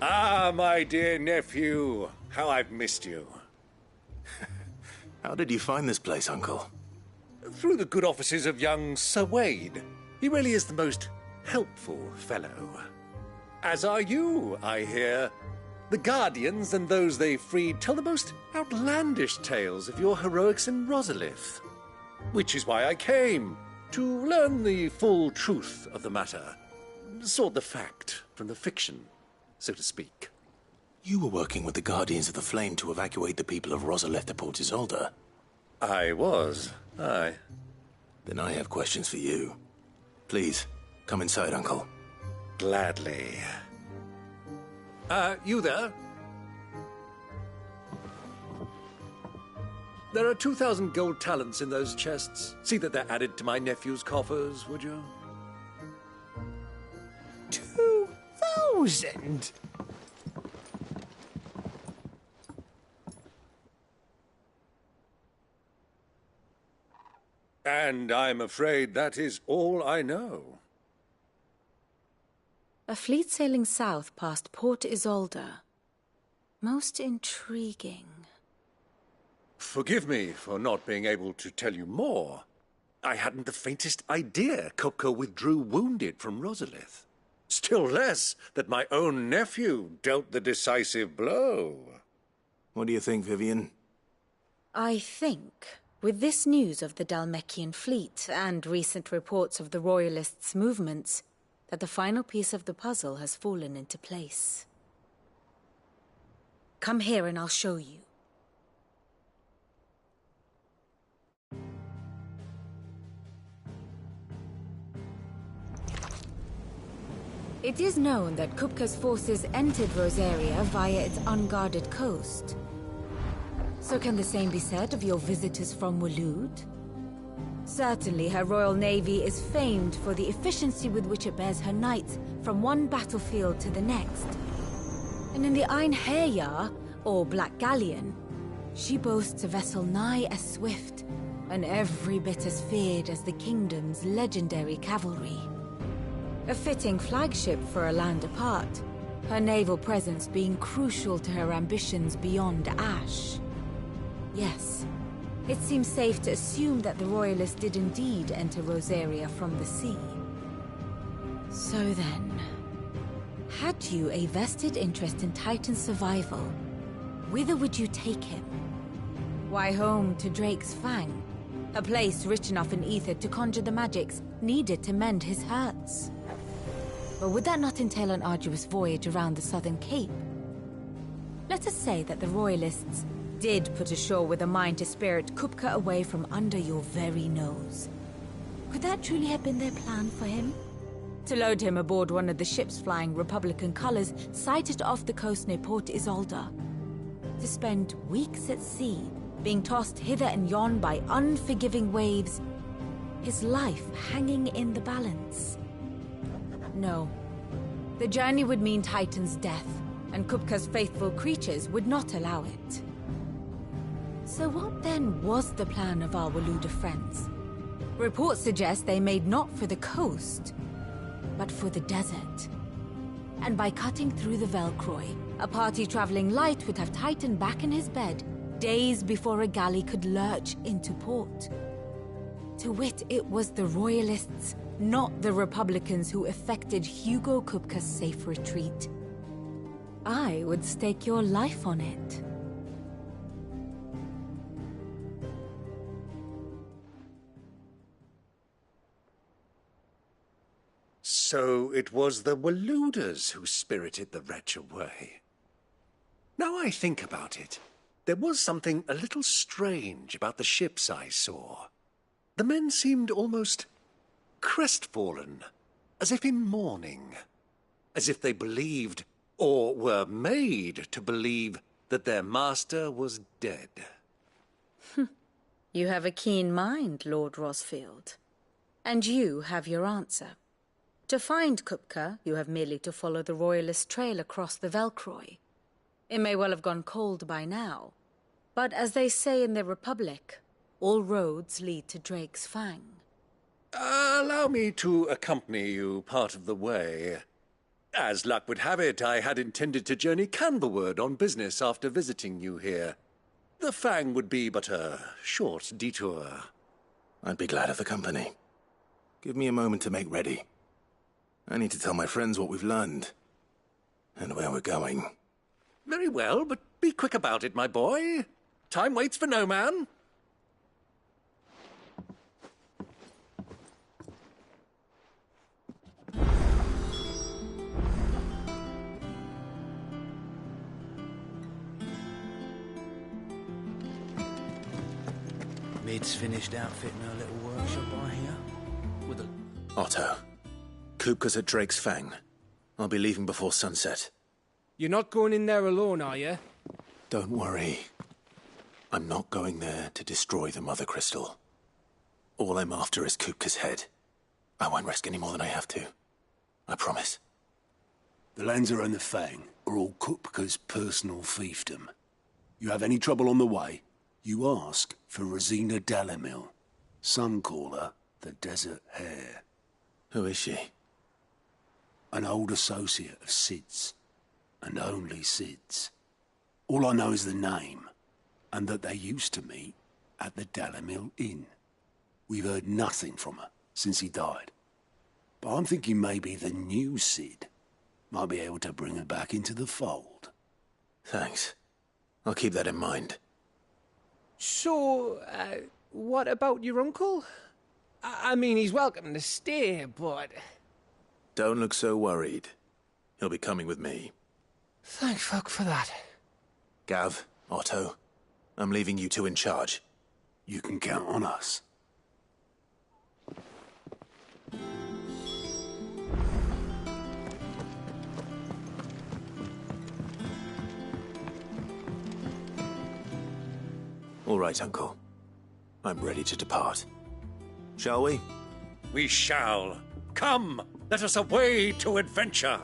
Ah, my dear nephew, how I've missed you. How did you find this place, Uncle? Through the good offices of young Sir Wade. He really is the most helpful fellow. As are you, I hear. The Guardians and those they freed tell the most outlandish tales of your heroics in Rosalith. Which is why I came, to learn the full truth of the matter. Sort the fact from the fiction, so to speak. You were working with the Guardians of the Flame to evacuate the people of Rosalith to Port Isolde. I was, aye. Then I have questions for you. Please, come inside, Uncle. Gladly. You there? There are 2,000 gold talents in those chests. See that they're added to my nephew's coffers, would you? 2,000? And I'm afraid that is all I know. A fleet sailing south past Port Isolde. Most intriguing. Forgive me for not being able to tell you more. I hadn't the faintest idea Kopko withdrew wounded from Rosalith. Still less that my own nephew dealt the decisive blow. What do you think, Vivian? I think, with this news of the Dalmekian fleet and recent reports of the Royalists' movements, that the final piece of the puzzle has fallen into place. Come here and I'll show you. It is known that Kupka's forces entered Rosaria via its unguarded coast. So can the same be said of your visitors from Waloed? Certainly her Royal Navy is famed for the efficiency with which it bears her knights from one battlefield to the next. And in the Einherjar, or Black Galleon, she boasts a vessel nigh as swift and every bit as feared as the kingdom's legendary cavalry. A fitting flagship for a land apart, her naval presence being crucial to her ambitions beyond Ash. Yes, it seems safe to assume that the Royalists did indeed enter Rosaria from the sea. So then, had you a vested interest in Titan's survival, whither would you take him? Why, home to Drake's Fang, a place rich enough in ether to conjure the magics needed to mend his hurts. But would that not entail an arduous voyage around the southern cape? Let us say that the Royalists did put ashore with a mind to spirit Kupka away from under your very nose. Could that truly have been their plan for him? To load him aboard one of the ships flying Republican colors sighted off the coast near Port Isolde? To spend weeks at sea, being tossed hither and yon by unforgiving waves, his life hanging in the balance? No. The journey would mean Titan's death, and Kupka's faithful creatures would not allow it. So what then was the plan of our Waluda friends? Reports suggest they made not for the coast, but for the desert. And by cutting through the Velcroy, a party traveling light would have Titan back in his bed days before a galley could lurch into port. To wit, it was the Royalists, not the Republicans, who effected Hugo Kupka's safe retreat. I would stake your life on it. So it was the Waluders who spirited the wretch away. Now I think about it, there was something a little strange about the ships I saw. The men seemed almost crestfallen, as if in mourning, as if they believed, or were made to believe, that their master was dead. You have a keen mind, Lord Rosfield. And you have your answer. To find Kupka, you have merely to follow the Royalist trail across the Velcroy. It may well have gone cold by now, but as they say in the Republic, all roads lead to Drake's Fang. Allow me to accompany you part of the way. As luck would have it, I had intended to journey Canberward on business after visiting you here. The Fang would be but a short detour. I'd be glad of the company. Give me a moment to make ready. I need to tell my friends what we've learned, and where we're going. Very well, but be quick about it, my boy. Time waits for no man. Mid's finished outfitting her little workshop, I hear. With a... Otto, Kupka's at Drake's Fang. I'll be leaving before sunset. You're not going in there alone, are you? Don't worry. I'm not going there to destroy the Mother Crystal. All I'm after is Kupka's head. I won't risk any more than I have to. I promise. The Lanza and the Fang are all Kupka's personal fiefdom. You have any trouble on the way, you ask for Rosina Dalamil. Some call her the Desert Hare. Who is she? An old associate of Sid's, and only Sid's. All I know is the name, and that they used to meet at the Dalamil Inn. We've heard nothing from her since he died. But I'm thinking maybe the new Sid might be able to bring her back into the fold. Thanks. I'll keep that in mind. So, what about your uncle? I mean, he's welcome to stay, but... Don't look so worried. He'll be coming with me. Thank fuck for that. Gav, Otto, I'm leaving you two in charge. You can count on us. All right, Uncle. I'm ready to depart. Shall we? We shall. Come, let us away to adventure.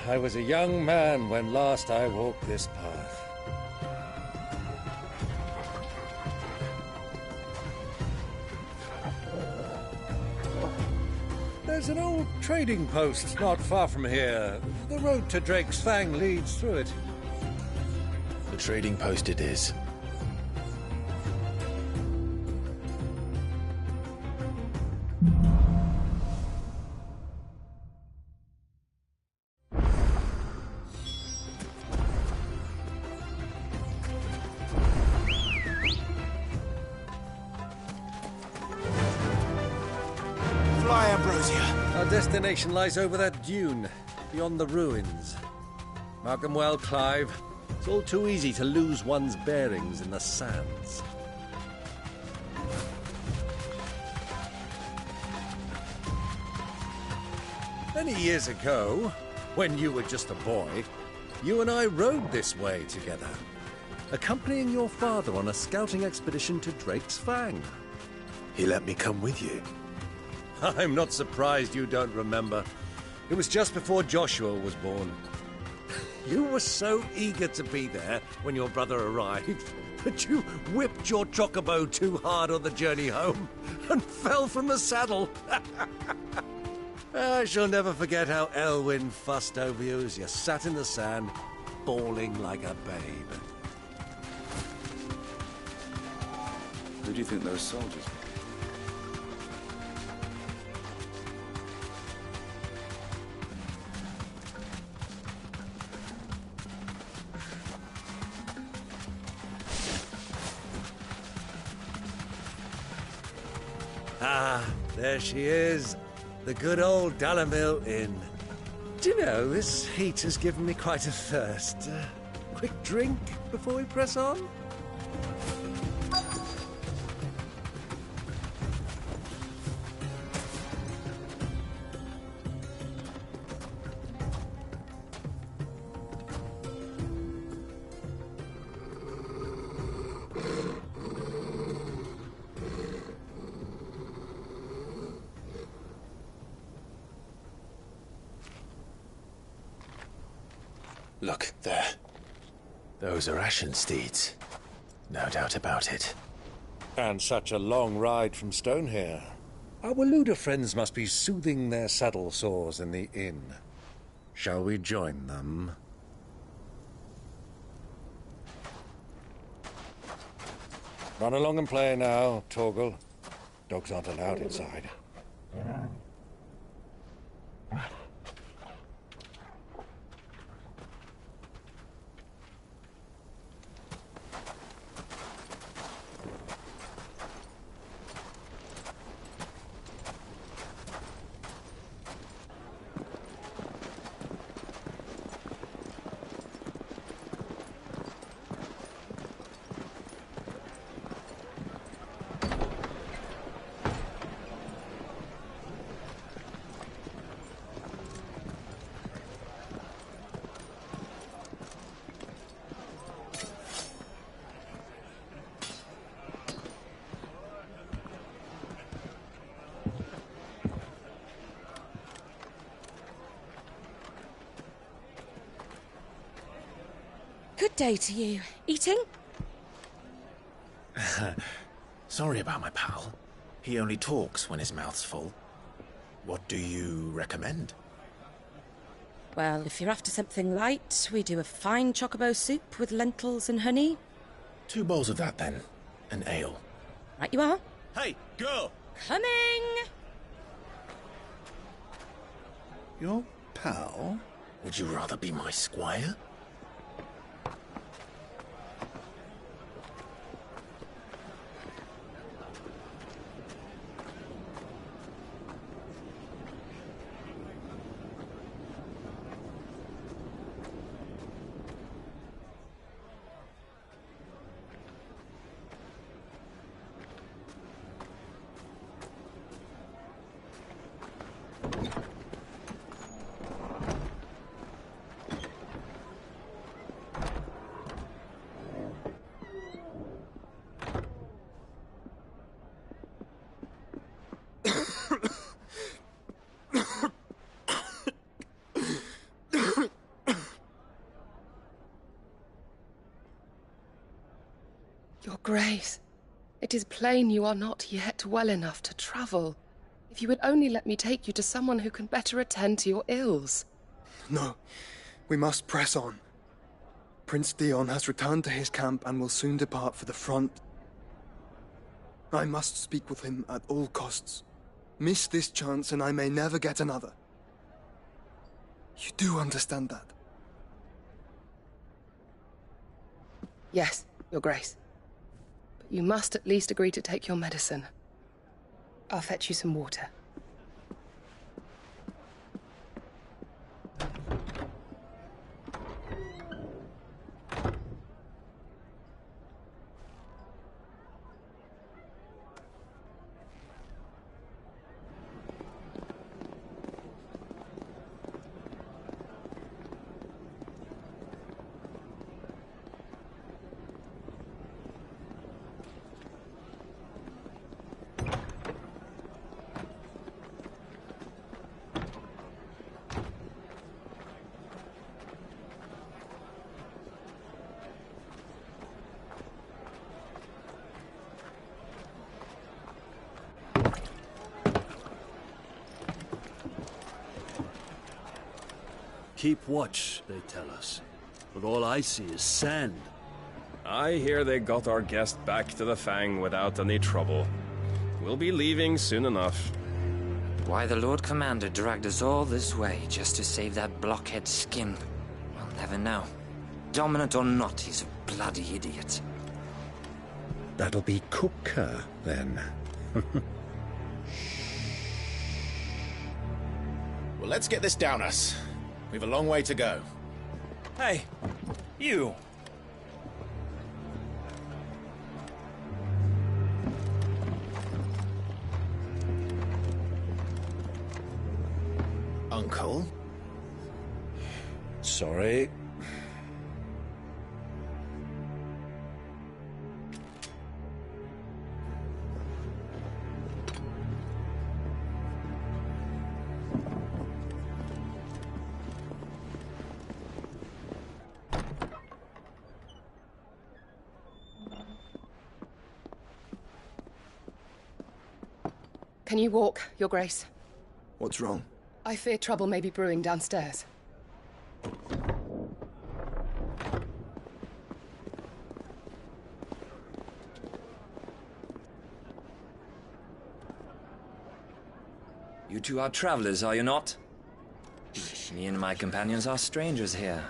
I was a young man when last I walked this path. There's an old trading post not far from here. The road to Drake's Fang leads through it. The trading post it is. Our destination lies over that dune, beyond the ruins. Mark them well, Clive. It's all too easy to lose one's bearings in the sands. Many years ago, when you were just a boy, you and I rode this way together, accompanying your father on a scouting expedition to Drake's Fang. He let me come with you. I'm not surprised you don't remember. It was just before Joshua was born. You were so eager to be there when your brother arrived that you whipped your chocobo too hard on the journey home and fell from the saddle. I shall never forget how Elwyn fussed over you as you sat in the sand, bawling like a babe. Who do you think those soldiers were? Ah, there she is. The good old Dalamil Inn. Do you know, this heat has given me quite a thirst. Quick drink before we press on? Look, there. Those are Ashen steeds. No doubt about it. And such a long ride from Stonehair. Our Waluda friends must be soothing their saddle sores in the inn. Shall we join them? Run along and play now, Torgal. Dogs aren't allowed inside. Good day to you. Eating? Sorry about my pal. He only talks when his mouth's full. What do you recommend? Well, if you're after something light, we do a fine chocobo soup with lentils and honey. 2 bowls of that, then. An ale. Right you are. Hey, girl! Coming! Your pal? Would you rather be my squire? Your Grace, it is plain you are not yet well enough to travel. If you would only let me take you to someone who can better attend to your ills. No, we must press on. Prince Dion has returned to his camp and will soon depart for the front. I must speak with him at all costs. Miss this chance and I may never get another. You do understand that? Yes, Your Grace. But you must at least agree to take your medicine. I'll fetch you some water. Keep watch, they tell us. But all I see is sand. I hear they got our guest back to the Fang without any trouble. We'll be leaving soon enough. Why the Lord Commander dragged us all this way just to save that blockhead skin, we'll never know. Dominant or not, he's a bloody idiot. That'll be Kupka, then. Well, let's get this down us. We've a long way to go. Hey, you! Uncle? Sorry. Can you walk, Your Grace? What's wrong? I fear trouble may be brewing downstairs. You two are travelers, are you not? Me and my companions are strangers here.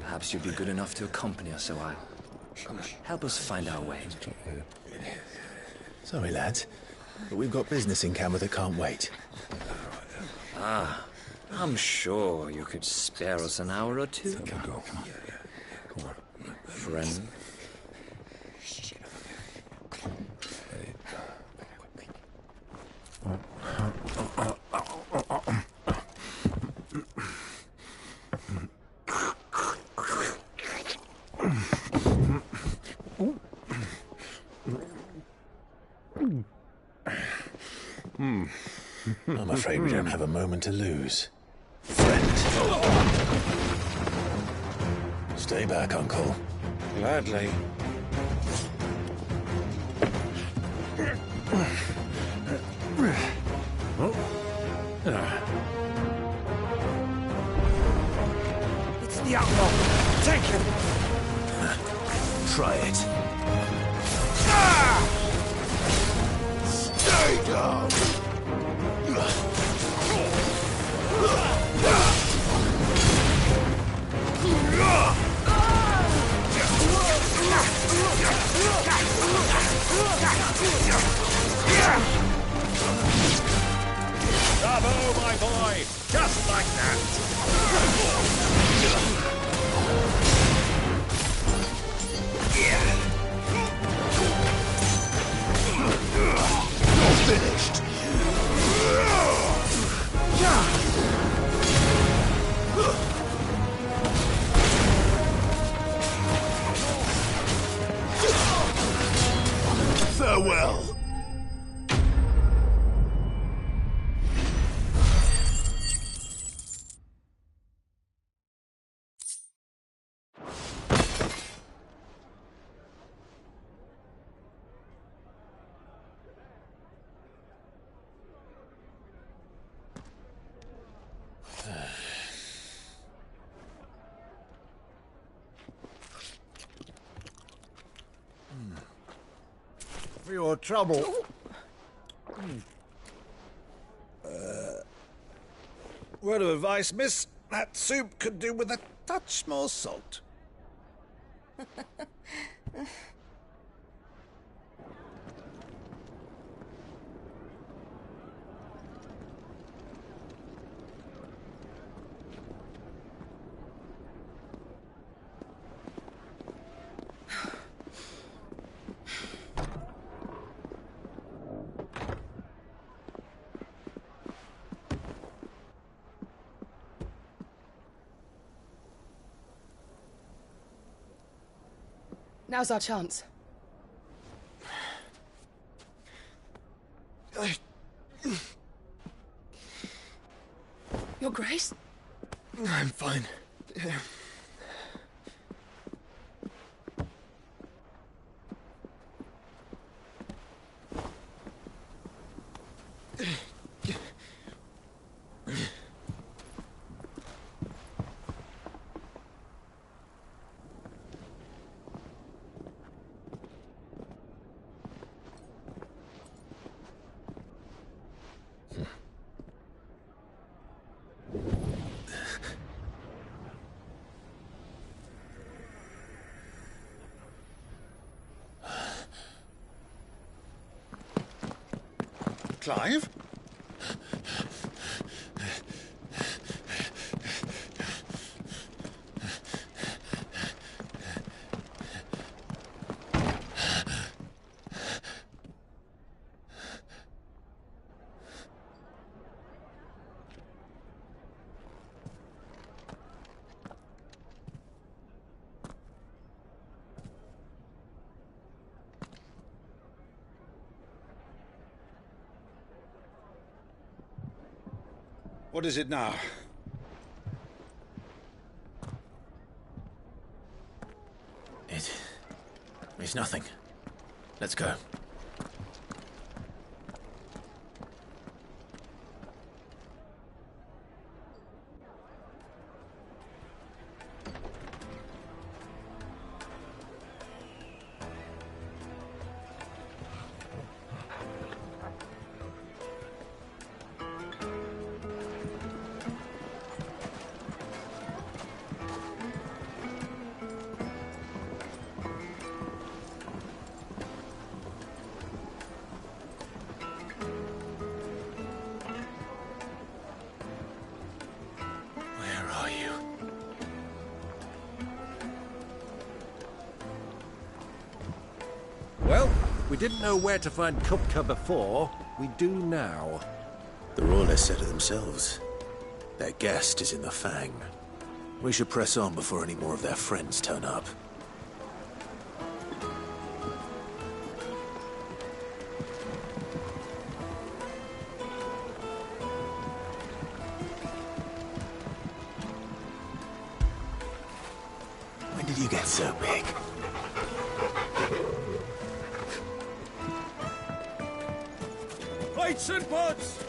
Perhaps you'd be good enough to accompany us a while. Help us find our way. Sorry, lads, but we've got business in camera that can't wait. Ah, I'm sure you could spare us an hour or two. Go. Friend. I'm afraid we don't have a moment to lose. Friend. Stay back, Uncle. Gladly. It's the outlaw! Take him! Try it. Stay down! Bravo, my boy! Just like You're finished! Farewell! For your trouble. Word of advice, miss. That soup could do with a touch more salt. Now's our chance. Your Grace? I'm fine. Clive? What is it now? It's nothing. Let's go. Well, we didn't know where to find Kupka before. We do now. The Royalists said it themselves. Their guest is in the Fang. We should press on before any more of their friends turn up. you get so big? Lights and pods!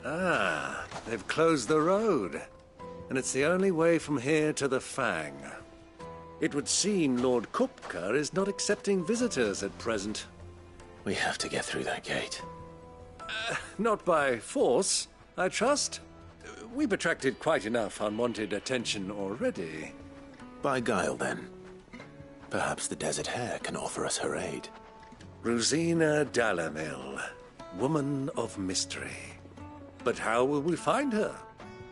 Ah, they've closed the road. And it's the only way from here to the Fang. It would seem Lord Kupka is not accepting visitors at present. We have to get through that gate. Not by force, I trust. We've attracted quite enough unwanted attention already. By guile, then. Perhaps the Desert Hare can offer us her aid. Rosina Dalamil, woman of mystery. But how will we find her?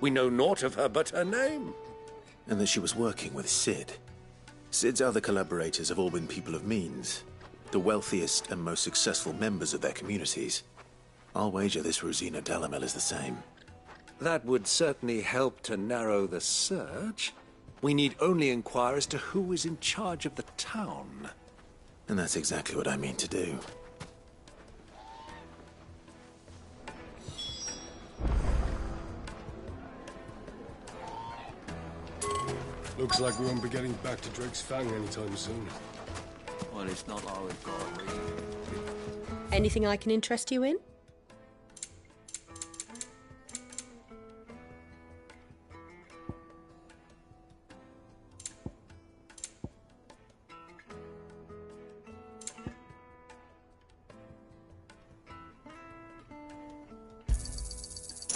We know naught of her but her name. And that she was working with Cid. Cid's other collaborators have all been people of means, the wealthiest and most successful members of their communities. I'll wager this Rosina Dalamil is the same. That would certainly help to narrow the search. We need only inquire as to who is in charge of the town. And that's exactly what I mean to do. Looks like we won't be getting back to Drake's Fang anytime soon. Well, it's not like we've got a reason. Anything I can interest you in?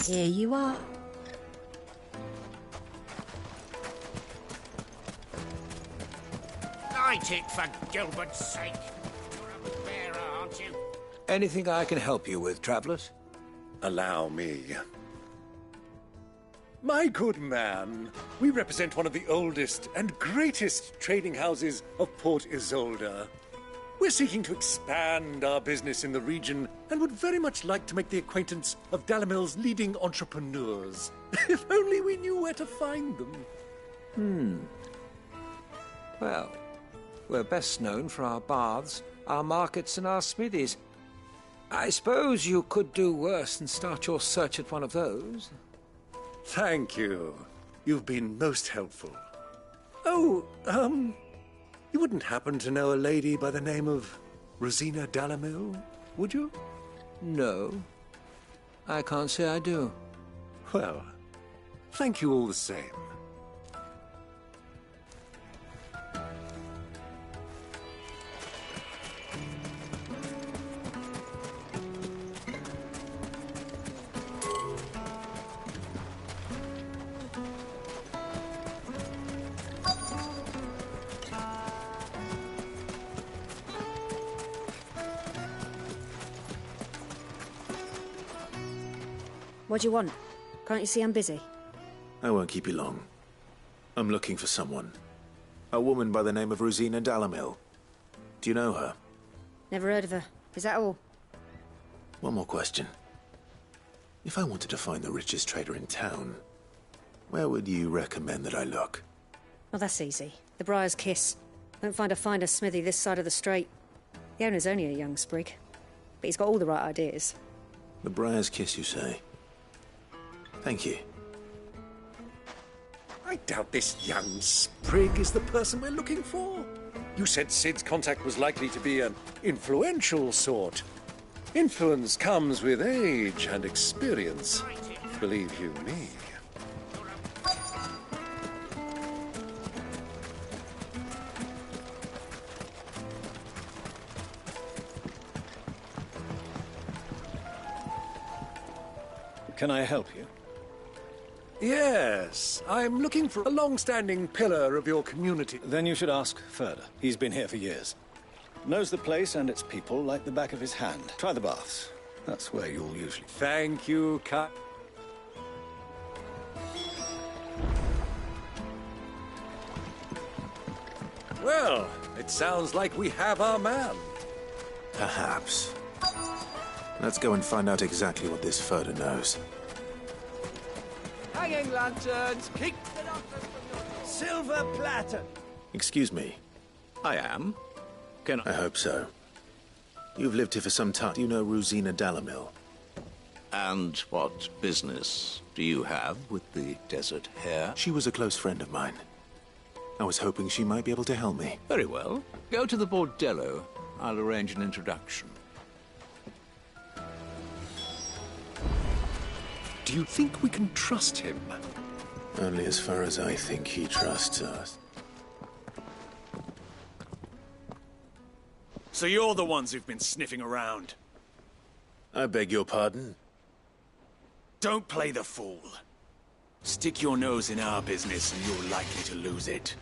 Here you are. Light it, for Gilbert's sake. You're a bearer, aren't you? Anything I can help you with, travellers? Allow me. My good man, we represent one of the oldest and greatest trading houses of Port Isolde. We're seeking to expand our business in the region and would very much like to make the acquaintance of Dalamil's leading entrepreneurs. If only we knew where to find them. Well, we're best known for our baths, our markets, and our smithies. I suppose you could do worse than start your search at one of those. Thank you. You've been most helpful. Oh, you wouldn't happen to know a lady by the name of Rosina Dalamil, would you? No. I can't say I do. Well, thank you all the same. What do you want? Can't you see I'm busy? I won't keep you long. I'm looking for someone. A woman by the name of Rosina Dalamil. Do you know her? Never heard of her. Is that all? One more question. If I wanted to find the richest trader in town, where would you recommend that I look? Oh, that's easy. The Briar's Kiss. Won't find a finer smithy this side of the strait. The owner's only a young sprig, but he's got all the right ideas. The Briar's Kiss, you say? Thank you. I doubt this young sprig is the person we're looking for. You said Cid's contact was likely to be an influential sort. Influence comes with age and experience, believe you me. Can I help you? Yes, I'm looking for a long-standing pillar of your community. Then you should ask further. He's been here for years. Knows the place and its people like the back of his hand. Try the baths. That's where you'll usually... Thank you, Well, it sounds like we have our man. Perhaps. Let's go and find out exactly what this Furder knows. Hanging lanterns, keep the doctors from your... Silver platter. Excuse me. I am. Can I... I hope so. You've lived here for some time. Do you know Rosina Dalamil? And what business do you have with the desert hare? She was a close friend of mine. I was hoping she might be able to help me. Very well. Go to the bordello. I'll arrange an introduction. Do you think we can trust him? Only as far as I think he trusts us. So you're the ones who've been sniffing around? I beg your pardon? Don't play the fool. Stick your nose in our business and you're likely to lose it.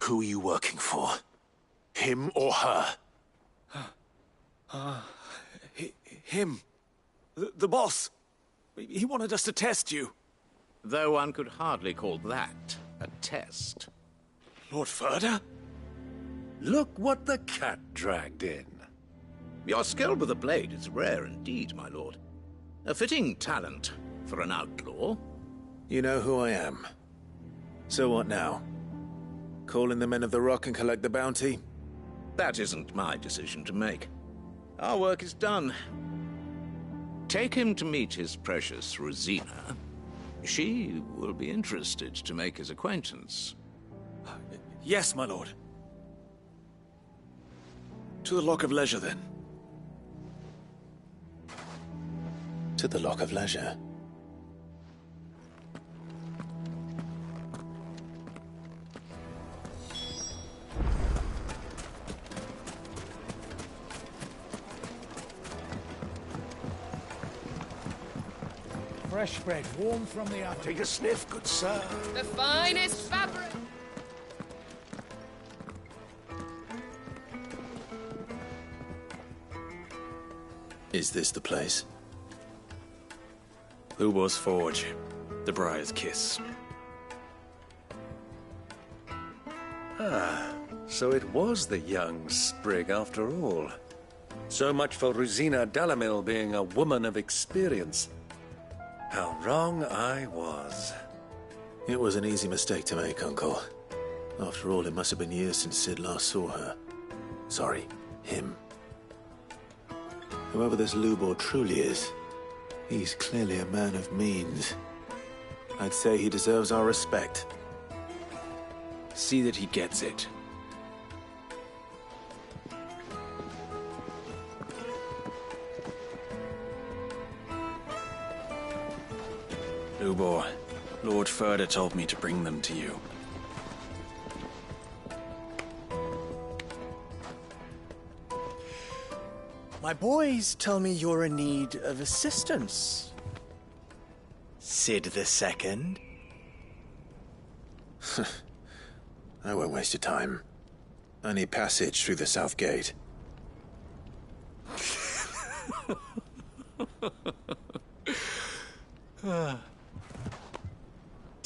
Who are you working for? Him or her? Him. The boss. He wanted us to test you. Though one could hardly call that a test. Lord Ferda? Look what the cat dragged in. Your skill with the blade is rare indeed, my lord. A fitting talent for an outlaw. You know who I am. So what now? Call in the Men of the Rock and collect the bounty? That isn't my decision to make. Our work is done. Take him to meet his precious Rosina. She will be interested to make his acquaintance. Yes, my lord. To the Lock of Leisure, then. To the Lock of Leisure. Fresh bread, warm from the oven. Take a sniff, good sir. The finest fabric. Is this the place? Lubo's Forge. The Briar's Kiss. Ah, so it was the young sprig after all. So much for Rosina Dalamil being a woman of experience. How wrong I was. It was an easy mistake to make, Uncle. After all, it must have been years since Sid last saw her. Sorry, him. Whoever this Lubor truly is, he's clearly a man of means. I'd say he deserves our respect. See that he gets it. Lubor, Lord Ferda told me to bring them to you. My boys tell me you're in need of assistance. Sid the Second. I won't waste your time. I need passage through the south gate.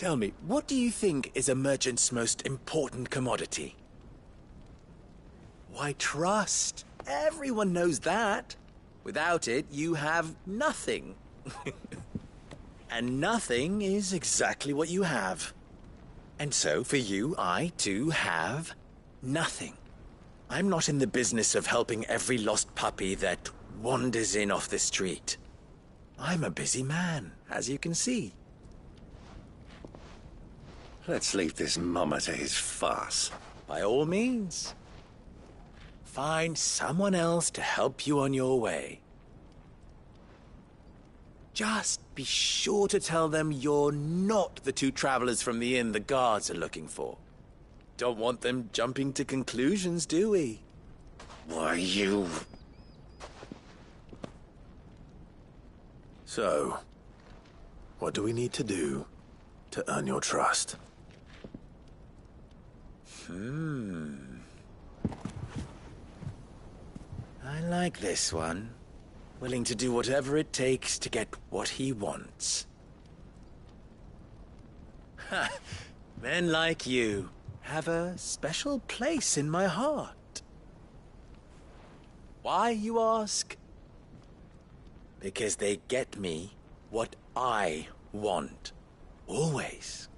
Tell me, what do you think is a merchant's most important commodity? Why, trust. Everyone knows that. Without it, you have nothing. And nothing is exactly what you have. And so, for you, I, too, have nothing. I'm not in the business of helping every lost puppy that wanders in off the street. I'm a busy man, as you can see. Let's leave this mummer to his farce. By all means. Find someone else to help you on your way. Just be sure to tell them you're not the two travelers from the inn the guards are looking for. Don't want them jumping to conclusions, do we? Why, you... So, what do we need to do to earn your trust? I like this one. Willing to do whatever it takes to get what he wants. Ha! Men like you have a special place in my heart. Why, you ask? Because they get me what I want. Always.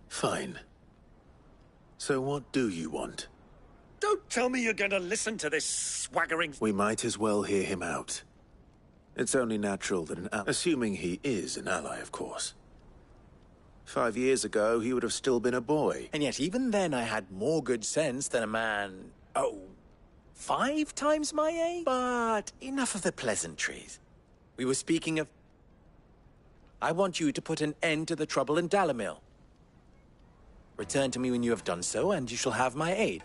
Fine. So what do you want? Don't tell me you're going to listen to this swaggering... We might as well hear him out. It's only natural that assuming he is an ally, of course. 5 years ago, he would have still been a boy. And yet even then I had more good sense than a man... 5 times my age? But enough of the pleasantries. We were speaking of... I want you to put an end to the trouble in Dalamil. Return to me when you have done so, and you shall have my aid.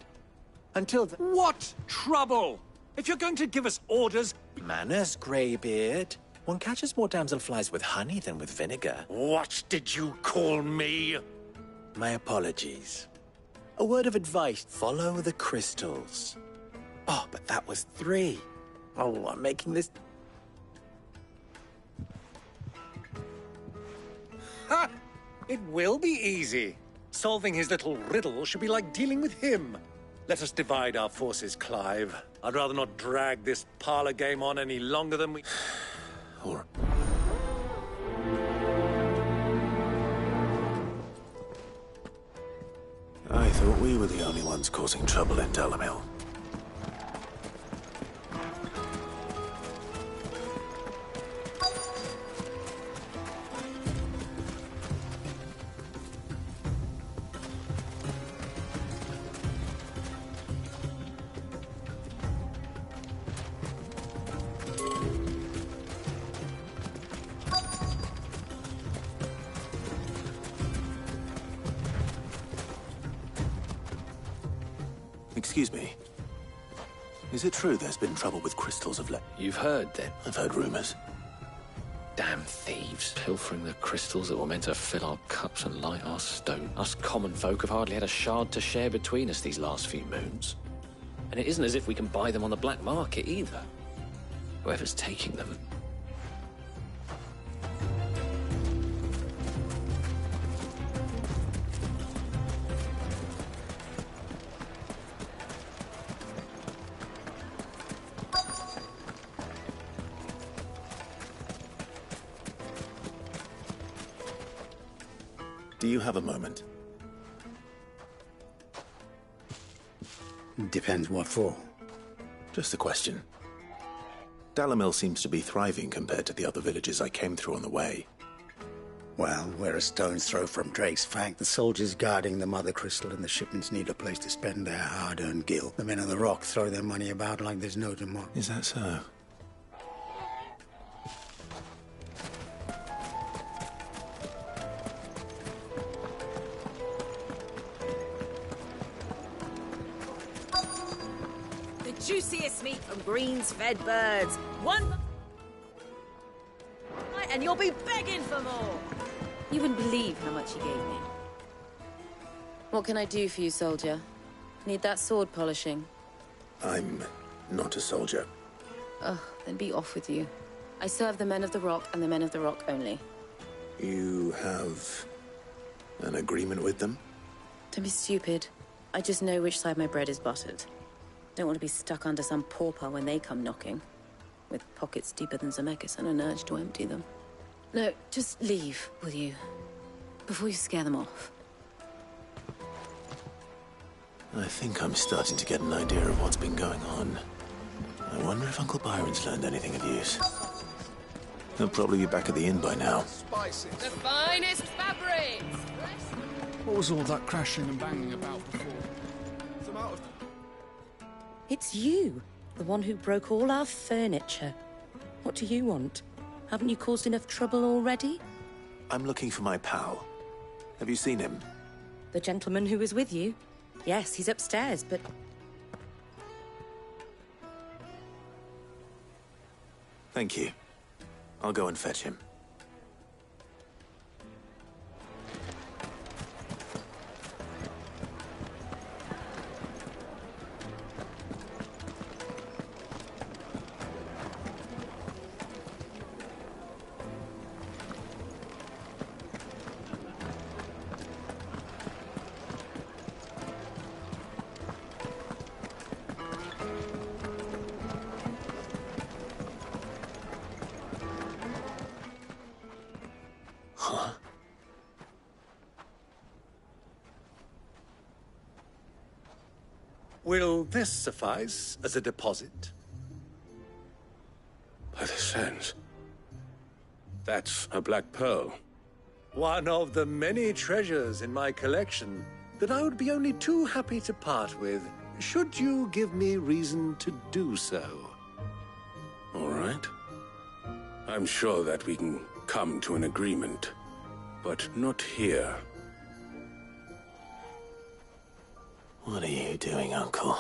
Until then... What trouble? If you're going to give us orders... Manners, Greybeard. One catches more damselflies with honey than with vinegar. What did you call me? My apologies. A word of advice. Follow the crystals. Oh, but that was 3. Oh, I'm making this... Ha! It will be easy. Solving his little riddle should be like dealing with him. Let us divide our forces, Clive. I'd rather not drag this parlor game on any longer than we... I thought we were the only ones causing trouble in Dalamil. Excuse me. Is it true there's been trouble with crystals of late? You've heard, then? I've heard rumors. Damn thieves, pilfering the crystals that were meant to fill our cups and light our stone. Us common folk have hardly had a shard to share between us these last few moons. And it isn't as if we can buy them on the black market, either. Whoever's taking them... Do you have a moment? Depends what for. Just a question. Dalamil seems to be thriving compared to the other villages I came through on the way. Well, we're a stone's throw from Drake's Fang. The soldiers guarding the Mother Crystal and the shipments need a place to spend their hard-earned gil. The men of the Rock throw their money about like there's no tomorrow. Is that so? Juiciest meat from greens-fed birds. One... and you'll be begging for more. You wouldn't believe how much he gave me. What can I do for you, soldier? Need that sword polishing? I'm not a soldier. Ugh, then be off with you. I serve the men of the Rock and the men of the Rock only. You have an agreement with them? Don't be stupid. I just know which side my bread is buttered. Don't want to be stuck under some pauper when they come knocking. With pockets deeper than Zemeckis and an urge to empty them. No, just leave, will you? Before you scare them off. I think I'm starting to get an idea of what's been going on. I wonder if Uncle Byron's learned anything of use. He'll probably be back at the inn by now. The finest fabrics! What was all that crashing and banging about before? It's you, the one who broke all our furniture. What do you want? Haven't you caused enough trouble already? I'm looking for my pal. Have you seen him? The gentleman who was with you? Yes, he's upstairs, but... Thank you. I'll go and fetch him. Will this suffice as a deposit? By the sands. That's a black pearl. One of the many treasures in my collection that I would be only too happy to part with, should you give me reason to do so. All right. I'm sure that we can come to an agreement, but not here. What are you doing, Uncle?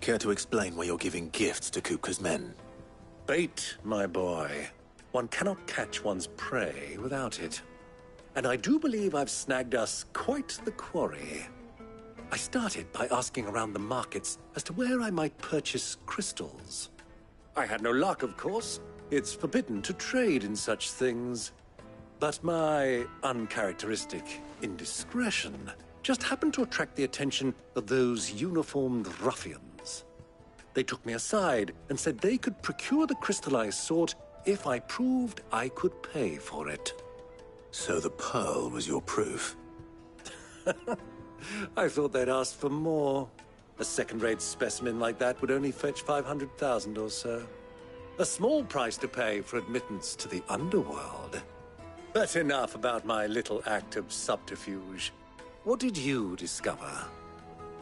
Care to explain why you're giving gifts to Kupka's men? Bait, my boy. One cannot catch one's prey without it. And I do believe I've snagged us quite the quarry. I started by asking around the markets as to where I might purchase crystals. I had no luck, of course. It's forbidden to trade in such things. But my uncharacteristic indiscretion just happened to attract the attention of those uniformed ruffians. They took me aside and said they could procure the crystal I sought if I proved I could pay for it. So the pearl was your proof? I thought they'd asked for more. A second-rate specimen like that would only fetch 500,000 or so. A small price to pay for admittance to the underworld. But enough about my little act of subterfuge. What did you discover?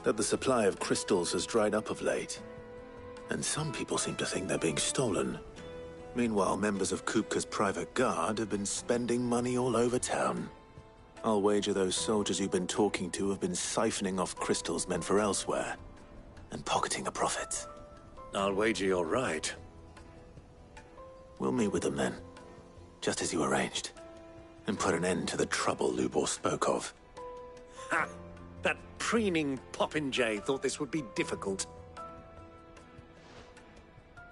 That the supply of crystals has dried up of late. And some people seem to think they're being stolen. Meanwhile, members of Kupka's private guard have been spending money all over town. I'll wager those soldiers you've been talking to have been siphoning off crystals meant for elsewhere, and pocketing the profits. I'll wager you're right. We'll meet with them then, just as you arranged, and put an end to the trouble Lubor spoke of. Ha! That preening popinjay thought this would be difficult.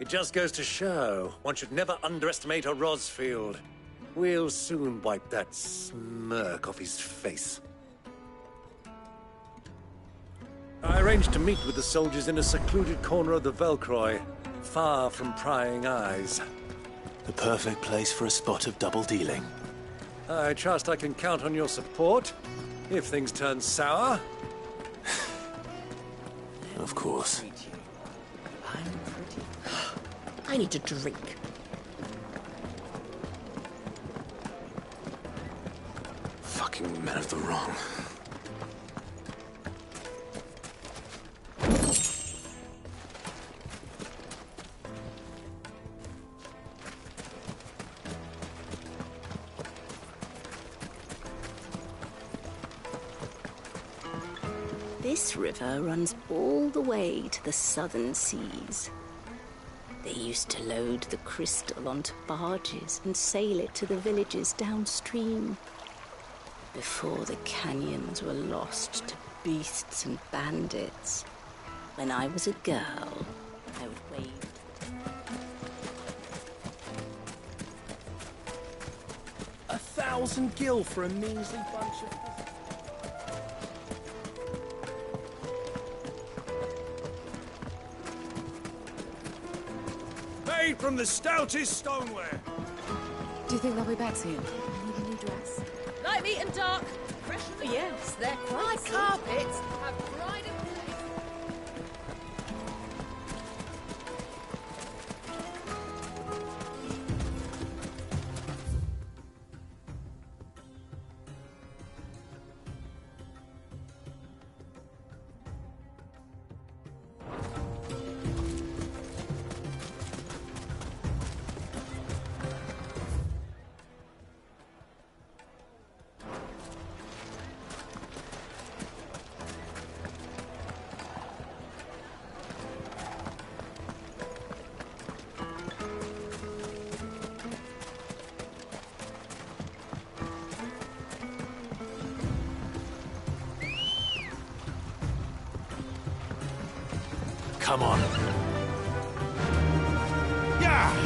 It just goes to show, one should never underestimate a Rosfield. We'll soon wipe that smirk off his face. I arranged to meet with the soldiers in a secluded corner of the Velcroy, far from prying eyes. The perfect place for a spot of double dealing. I trust I can count on your support, if things turn sour. Of course. I need to drink. Fucking men of the wrong. This river runs all the way to the southern seas. They used to load the crystal onto barges and sail it to the villages downstream. Before the canyons were lost to beasts and bandits. When I was a girl, I would wade. A 1,000 gil for a measly bunch of... Made from the stoutest stoneware. Do you think they'll be back soon? With a new dress? Light, meat and dark. Fresh. Yes, they're quite carpets. Have pride in place. Come on. Yeah!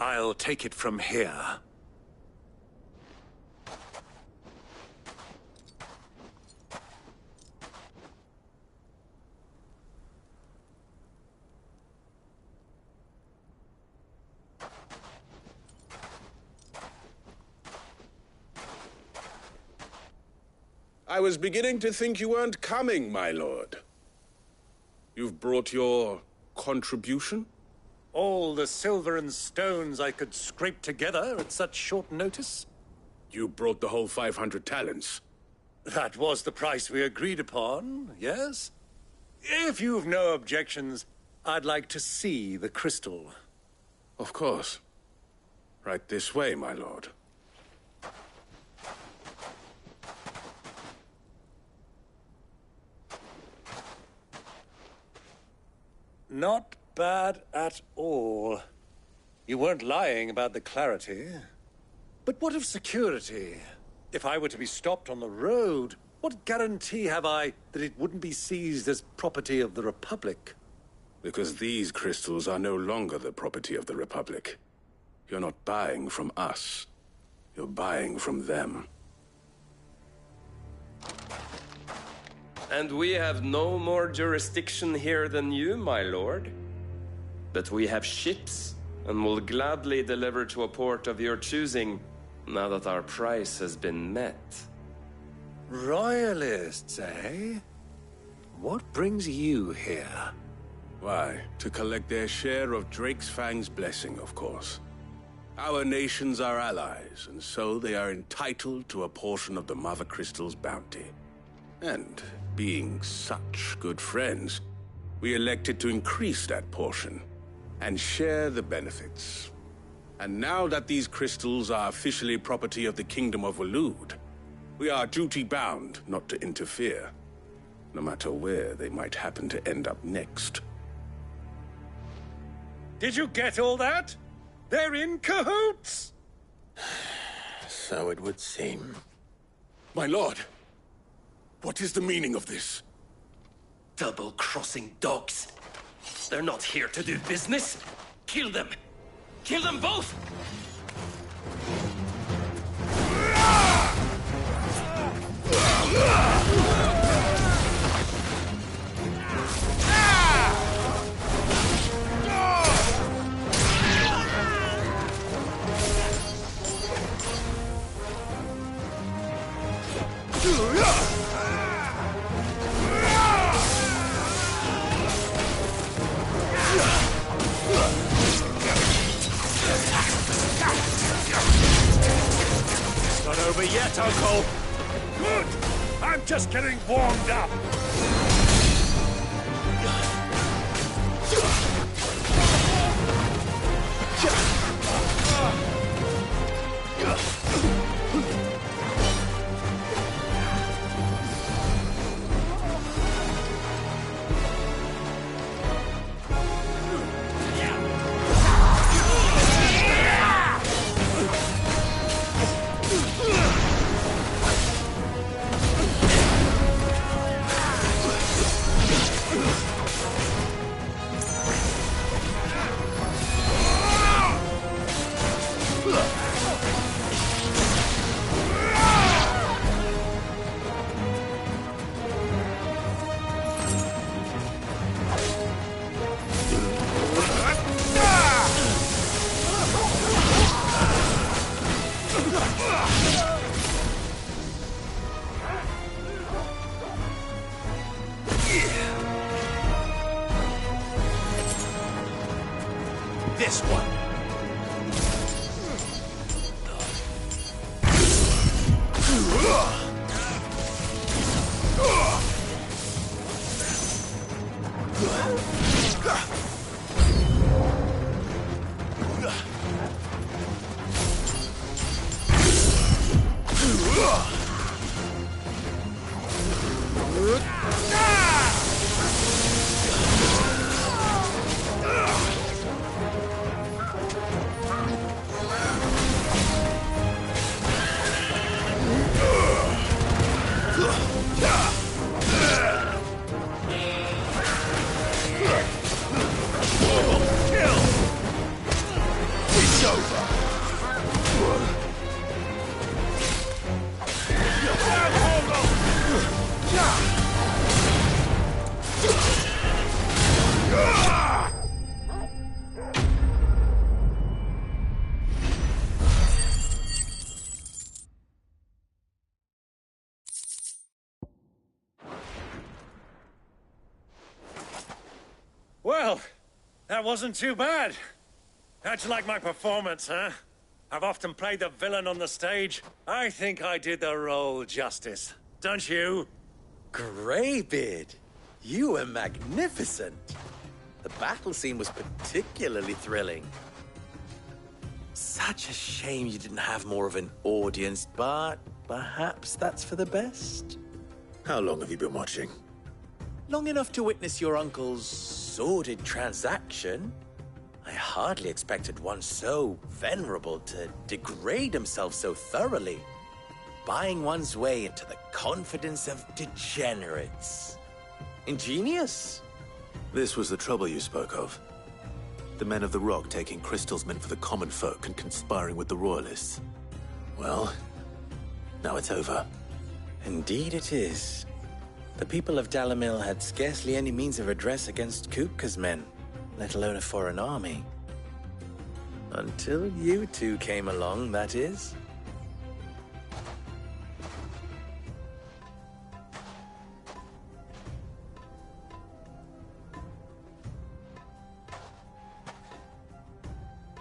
I'll take it from here. I was beginning to think you weren't coming, my lord. You've brought your contribution? All the silver and stones I could scrape together at such short notice? You brought the whole 500 talents. That was the price we agreed upon, yes? If you've no objections, I'd like to see the crystal. Of course. Right this way, my lord. Not bad at all. You weren't lying about the clarity. But what of security? If I were to be stopped on the road, what guarantee have I that it wouldn't be seized as property of the Republic? Because these crystals are no longer the property of the Republic. You're not buying from us. You're buying from them. And we have no more jurisdiction here than you, my lord. But we have ships, and will gladly deliver to a port of your choosing, now that our price has been met. Royalists, eh? What brings you here? Why, to collect their share of Drake's Fang's blessing, of course. Our nations are allies, and so they are entitled to a portion of the Mother Crystal's bounty. And, being such good friends, we elected to increase that portion and share the benefits. And now that these crystals are officially property of the Kingdom of Waloed, we are duty-bound not to interfere, no matter where they might happen to end up next. Did you get all that? They're in cahoots! So it would seem. My lord, what is the meaning of this? Double-crossing dogs. They're not here to do business. Kill them! Kill them both! Uncle! Good! I'm just getting warmed up! This one. Well, that wasn't too bad. How'd you like my performance, huh? I've often played the villain on the stage. I think I did the role justice. Don't you? Greybeard, you were magnificent. The battle scene was particularly thrilling. Such a shame you didn't have more of an audience, but perhaps that's for the best. How long have you been watching? Long enough to witness your uncle's sordid transaction. I hardly expected one so venerable to degrade himself so thoroughly, buying one's way into the confidence of degenerates. Ingenious. This was the trouble you spoke of. The men of the Rock taking crystals meant for the common folk and conspiring with the Royalists. Well, now it's over. Indeed it is. The people of Dalamil had scarcely any means of redress against Kupka's men, let alone a foreign army. Until you two came along, that is.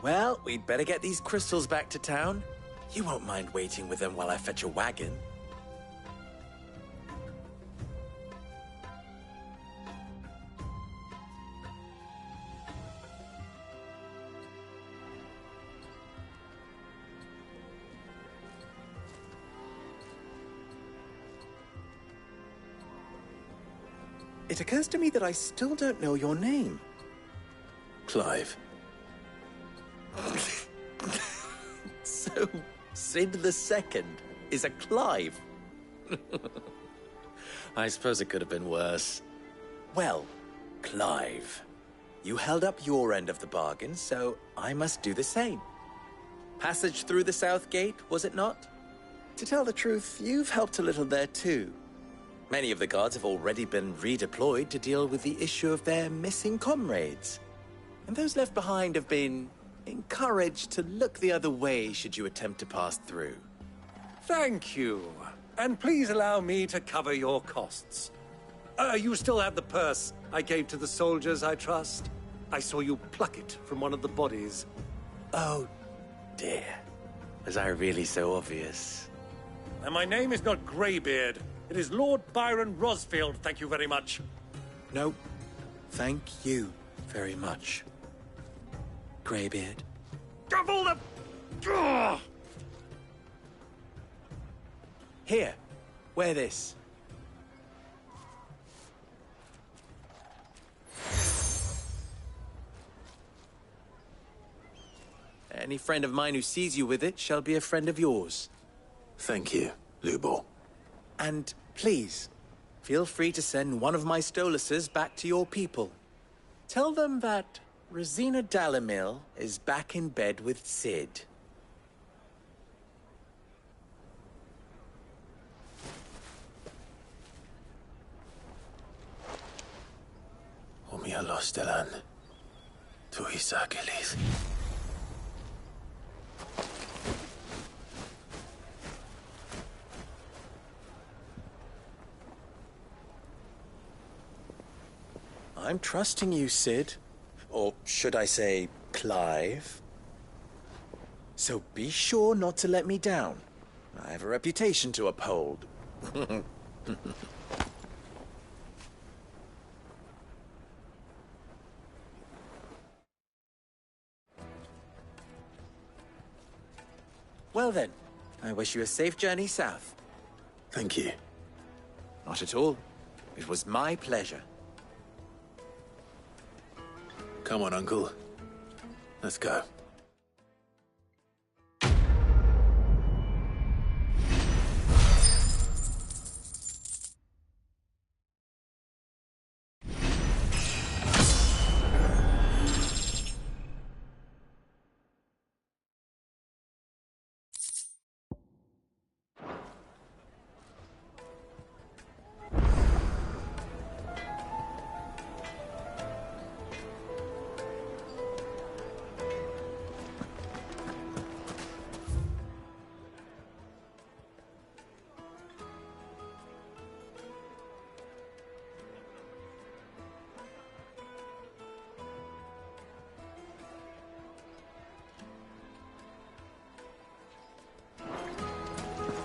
Well, we'd better get these crystals back to town. You won't mind waiting with them while I fetch a wagon. It occurs to me that I still don't know your name. Clive. So, Sid the Second is a Clive. I suppose it could have been worse. Well, Clive, you held up your end of the bargain, so I must do the same. Passage through the South Gate, was it not? To tell the truth, you've helped a little there too. Many of the guards have already been redeployed to deal with the issue of their missing comrades. And those left behind have been encouraged to look the other way should you attempt to pass through. Thank you. And please allow me to cover your costs. You still have the purse I gave to the soldiers, I trust? I saw you pluck it from one of the bodies. Oh, dear. Was I really so obvious? And my name is not Greybeard. It is Lord Byron Rosfield, thank you very much. No, thank you very much, Greybeard. Double the... Ugh! Here, wear this. Any friend of mine who sees you with it shall be a friend of yours. Thank you, Lubor. And please, feel free to send one of my Stoluses back to your people. Tell them that Rosina Dalamil is back in bed with Sid. Omia Lostelan. Tu Isakelis. I'm trusting you, Sid. Or should I say, Clive? So be sure not to let me down. I have a reputation to uphold. Well then, I wish you a safe journey south. Thank you. Not at all. It was my pleasure. Come on, Uncle. Let's go.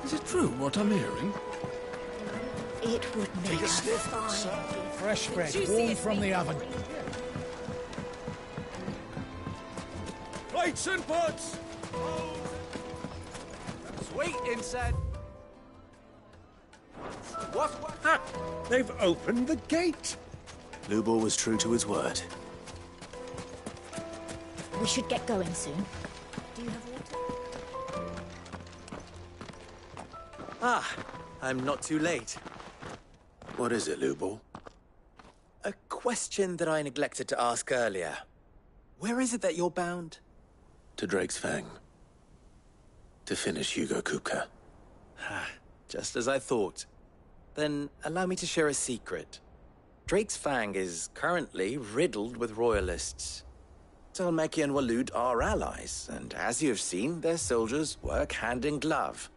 Is it true what I'm hearing? It would make Take a us sniff, fine. sir. Fresh bread, Juicy warm as from the oven. Plates and pots! Wait inside. What? Ha! They've opened the gate! Lubor was true to his word. We should get going soon. Do you have water? Ah, I'm not too late. What is it, Lubor? A question that I neglected to ask earlier. Where is it that you're bound? To Drake's Fang. To finish Hugo Kupka. Just as I thought. Then allow me to share a secret. Drake's Fang is currently riddled with royalists. Talmeki and Walud are allies, and as you have seen, their soldiers work hand in glove.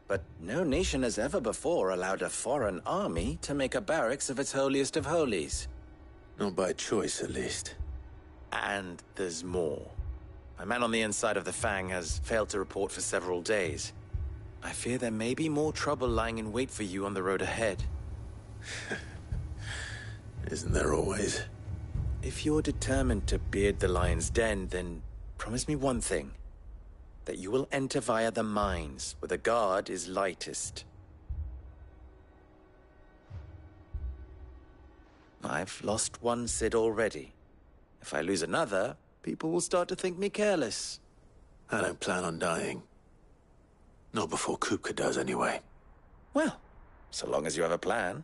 But no nation has ever before allowed a foreign army to make a barracks of its holiest of holies. Not by choice, at least. And there's more. A man on the inside of the Fang has failed to report for several days. I fear there may be more trouble lying in wait for you on the road ahead. Isn't there always? If you're determined to beard the lion's den, then promise me one thing. That you will enter via the mines, where the guard is lightest. I've lost one Sid already. If I lose another, people will start to think me careless. I don't plan on dying. Not before Kupka does, anyway. Well, so long as you have a plan.